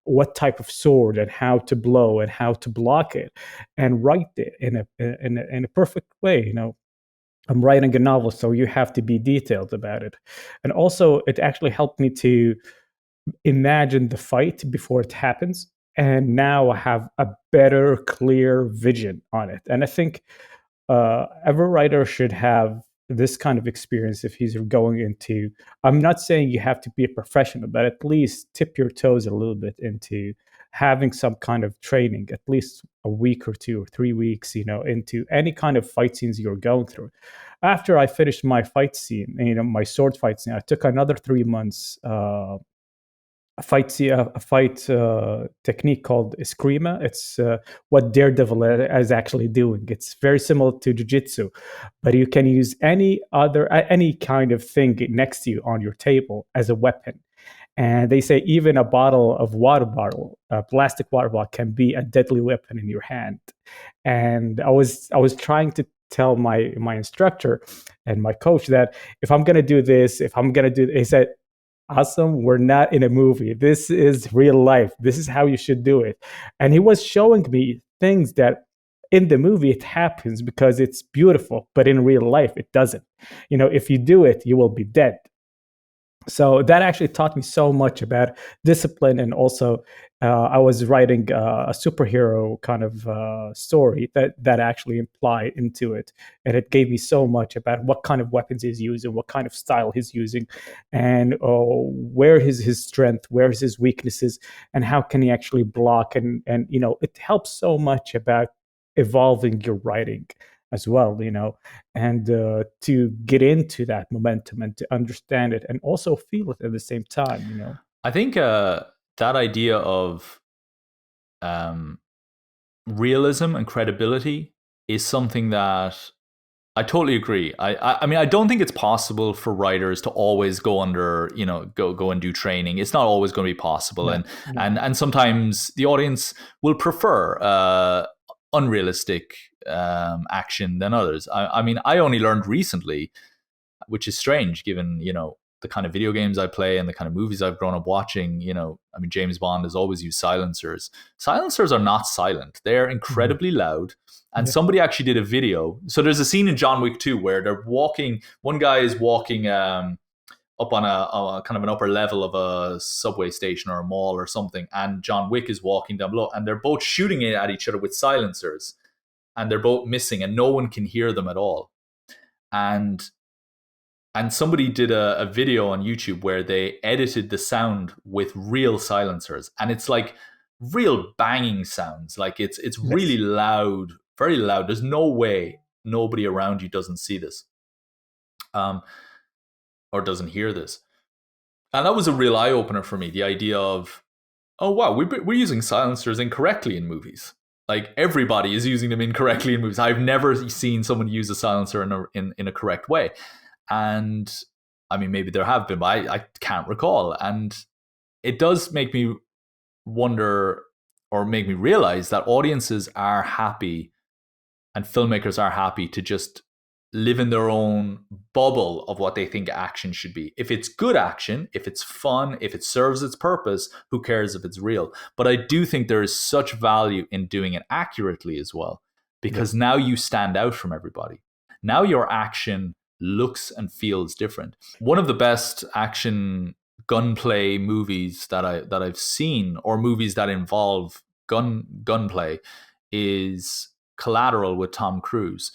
what type of sword and how to blow and how to block it and write it in a perfect way, you know. I'm writing a novel, so you have to be detailed about it. And also, it actually helped me to imagine the fight before it happens. And now I have a better, clear vision on it. And I think every writer should have this kind of experience if he's going into. I'm not saying you have to be a professional, but at least tip your toes a little bit into having some kind of training, at least a week or 2 or 3 weeks, you know, into any kind of fight scenes you're going through. After I finished my fight scene, you know, my sword fight scene, I took another 3 months a fight technique called Escrima. It's what Daredevil is actually doing. It's very similar to Jiu-Jitsu, but you can use any kind of thing next to you on your table as a weapon. And they say even a plastic water bottle, can be a deadly weapon in your hand. And I was trying to tell my instructor and my coach that if I'm gonna do this, if I'm gonna do, he said, Awesome, we're not in a movie. This is real life. This is how you should do it. And he was showing me things that in the movie it happens because it's beautiful, but in real life it doesn't. If you do it, you will be dead. So that actually taught me so much about discipline. And also I was writing a superhero kind of story that actually implied into it, and it gave me so much about what kind of weapons he's using, what kind of style he's using, and where is his strength, where is his weaknesses, and how can he actually block. And it helps so much about evolving your writing as well, and to get into that momentum and to understand it and also feel it at the same time. I think that idea of realism and credibility is something that I totally agree. I mean, I don't think it's possible for writers to always go under, go and do training. It's not always going to be possible, No, no. and sometimes the audience will prefer unrealistic action than others. I mean, I only learned recently, which is strange given the kind of video games I play and the kind of movies I've grown up watching. I mean, James Bond has always used silencers. Silencers are not silent; they're incredibly loud. And Yeah. somebody actually did a video. So there's a scene in John Wick 2 where they're walking. One guy is walking up on a kind of an upper level of a subway station or a mall or something, and John Wick is walking down below, and they're both shooting it at each other with silencers, and they're both missing, and no one can hear them at all. And somebody did a video on YouTube where they edited the sound with real silencers, and it's like real banging sounds. Like it's Yes. really loud, very loud. There's no way nobody around you doesn't see this, or doesn't hear this. And that was a real eye opener for me. The idea of, oh wow, we're using silencers incorrectly in movies. Like everybody is using them incorrectly in movies. I've never seen someone use a silencer in a correct way. And I mean, maybe there have been, but I can't recall. And it does make me wonder, or make me realize, that audiences are happy and filmmakers are happy to just live in their own bubble of what they think action should be. If it's good action, if it's fun, if it serves its purpose, who cares if it's real? But I do think there is such value in doing it accurately as well, because now you stand out from everybody. Now your action looks and feels different. One of the best action gunplay movies that I've seen, or movies that involve gunplay, is Collateral with Tom Cruise.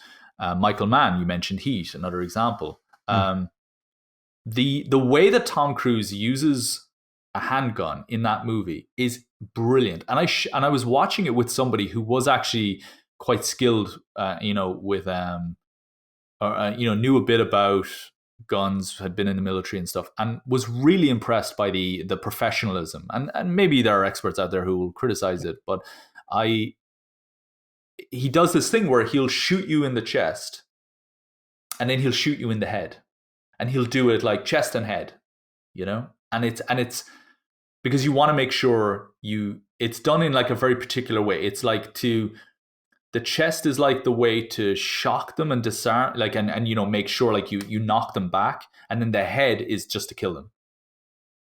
Michael Mann, you mentioned Heat, another example. The way that Tom Cruise uses a handgun in that movie is brilliant. And I was watching it with somebody who was actually quite skilled, with knew a bit about guns, had been in the military and stuff, and was really impressed by the professionalism. And maybe there are experts out there who will criticize it, but he does this thing where he'll shoot you in the chest and then he'll shoot you in the head, and he'll do it like chest and head, and it's because you want to make sure it's done in like a very particular way. It's like the chest is like the way to shock them and disarm, like, and make sure like you knock them back, and then the head is just to kill them,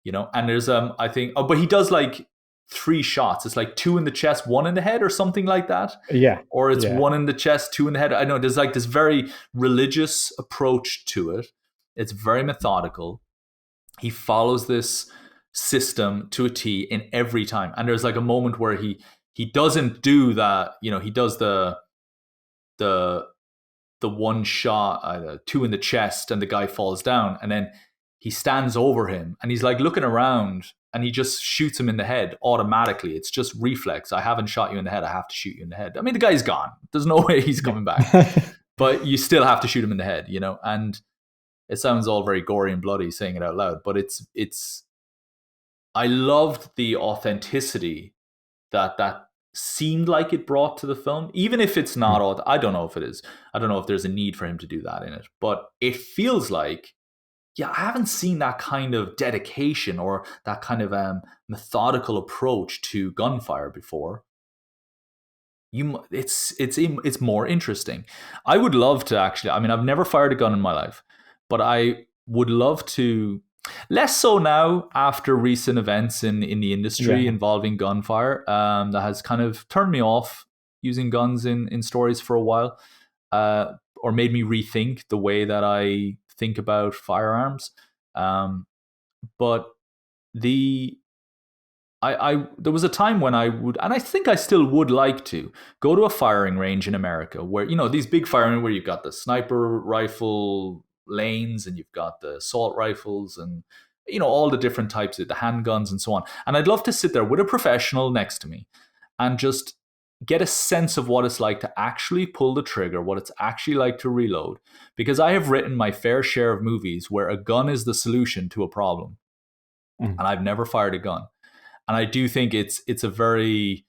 and there's I think, but he does like 3 shots. It's like 2 in the chest, 1 in the head, or something like that. Yeah. Or it's 1 in the chest, 2 in the head. I know there's like this very religious approach to it. It's very methodical. He follows this system to a T in every time. And there's like a moment where he doesn't do that. He does the 1 shot, 2 in the chest, and the guy falls down, and then he stands over him and he's like looking around, and he just shoots him in the head automatically. It's just reflex. I haven't shot you in the head. I have to shoot you in the head. I mean, the guy's gone. There's no way he's coming back. But you still have to shoot him in the head, and it sounds all very gory and bloody saying it out loud, but it's I loved the authenticity that seemed like it brought to the film, even if it's not. Mm. I don't know if it is. I don't know if there's a need for him to do that in it, but it feels like, yeah, I haven't seen that kind of dedication or that kind of methodical approach to gunfire before. It's more interesting. I would love to actually. I mean, I've never fired a gun in my life, but I would love to. Less so now after recent events in the industry Yeah. involving gunfire. That has kind of turned me off using guns in stories for a while, or made me rethink the way that I think about firearms. But the I there was a time when I would, and I think I still would like to go to a firing range in America where, these big firing where you've got the sniper rifle lanes and you've got the assault rifles and all the different types of the handguns and so on. And I'd love to sit there with a professional next to me and just get a sense of what it's like to actually pull the trigger, what it's actually like to reload. Because I have written my fair share of movies where a gun is the solution to a problem, Mm. and I've never fired a gun. And I do think it's a very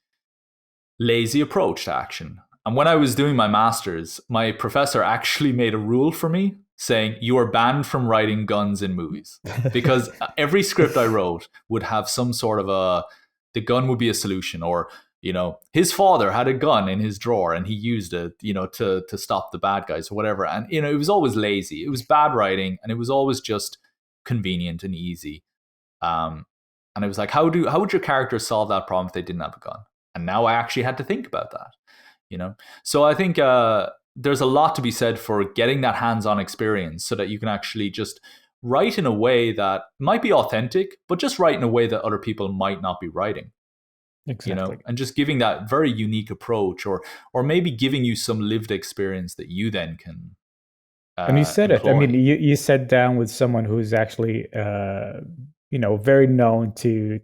lazy approach to action. And when I was doing my master's, my professor actually made a rule for me saying you are banned from writing guns in movies, because every script I wrote would have some sort of the gun would be a solution, or his father had a gun in his drawer and he used it to stop the bad guys or whatever. And it was always lazy, it was bad writing, and it was always just convenient and easy. And it was like, how would your character solve that problem if they didn't have a gun? And now I actually had to think about that. So I think there's a lot to be said for getting that hands-on experience so that you can actually just write in a way that might be authentic, but just write in a way that other people might not be writing. Exactly. And just giving that very unique approach, or maybe giving you some lived experience that you then can And you said it. I mean, employ. you sat down with someone who's actually, very known to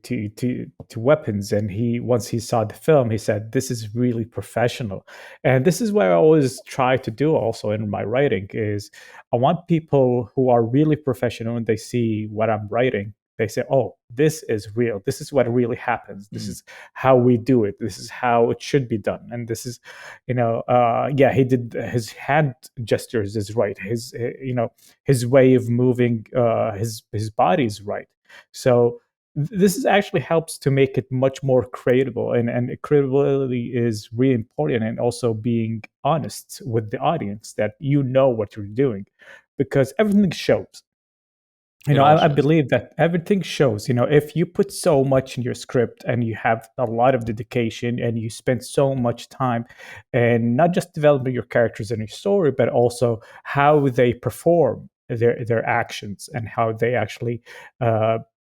weapons, and once he saw the film, he said, "This is really professional." And this is what I always try to do, also in my writing, is I want people who are really professional, and they see what I'm writing. They say, "Oh, this is real. This is what really happens. This Mm. is how we do it. This is how it should be done." And this is yeah, he did his hand gestures is right, his way of moving his body is right. So this is actually helps to make it much more credible, and credibility is really important, and also being honest with the audience that you know what you're doing, because everything shows. It all I shows. believe that everything shows. If you put so much in your script and you have a lot of dedication and you spend so much time and not just developing your characters and your story, but also how they perform their actions and how they actually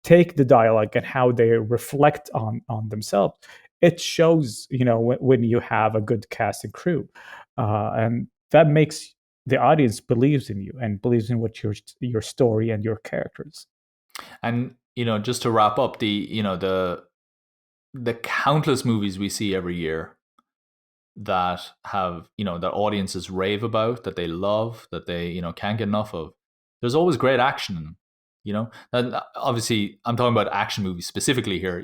take the dialogue and how they reflect on themselves. It shows, when you have a good cast and crew, and that makes the audience believes in you and believes in what your story and your characters. And just to wrap up, the countless movies we see every year that have that audiences rave about, that they love, that they can't get enough of. There's always great action in them. And obviously I'm talking about action movies specifically here.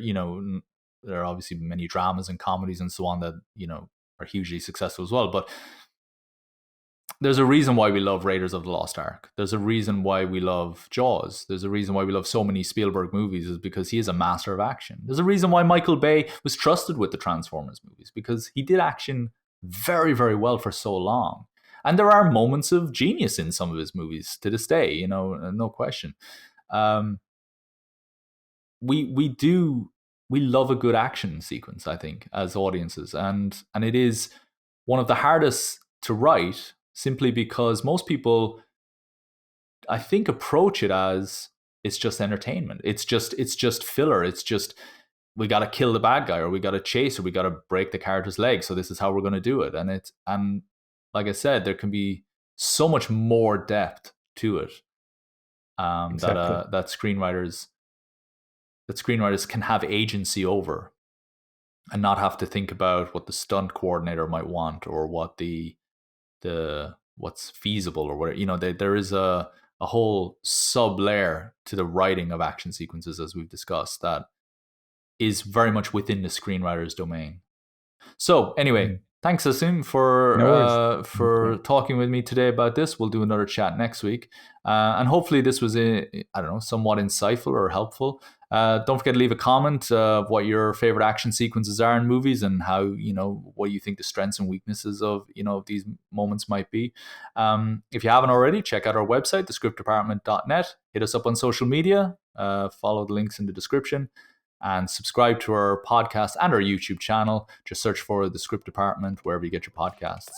There are obviously many dramas and comedies and so on that are hugely successful as well, but there's a reason why we love Raiders of the Lost Ark. There's a reason why we love Jaws. There's a reason why we love so many Spielberg movies, is because he is a master of action. There's a reason why Michael Bay was trusted with the Transformers movies, because he did action very, very well for so long. And there are moments of genius in some of his movies to this day, no question. Um, we love a good action sequence, I think, as audiences, and it is one of the hardest to write, simply because most people, I think, approach it as it's just entertainment. It's just filler. It's just, we got to kill the bad guy, or we got to chase, or we got to break the character's leg. So this is how we're going to do it. And like I said, there can be so much more depth to it, Exactly. that screenwriters can have agency over, and not have to think about what the stunt coordinator might want, or what the what's feasible, or whatever. There is a whole sub layer to the writing of action sequences, as we've discussed, that is very much within the screenwriter's domain. So anyway, Mm. thanks Asim No worries. Yeah. for talking with me today about this. We'll do another chat next week, and hopefully this was somewhat insightful or helpful. Don't forget to leave a comment of what your favorite action sequences are in movies and how what you think the strengths and weaknesses of these moments might be. If you haven't already, check out our website, thescriptdepartment.net. Hit us up on social media. Follow the links in the description and subscribe to our podcast and our YouTube channel. Just search for The Script Department wherever you get your podcasts.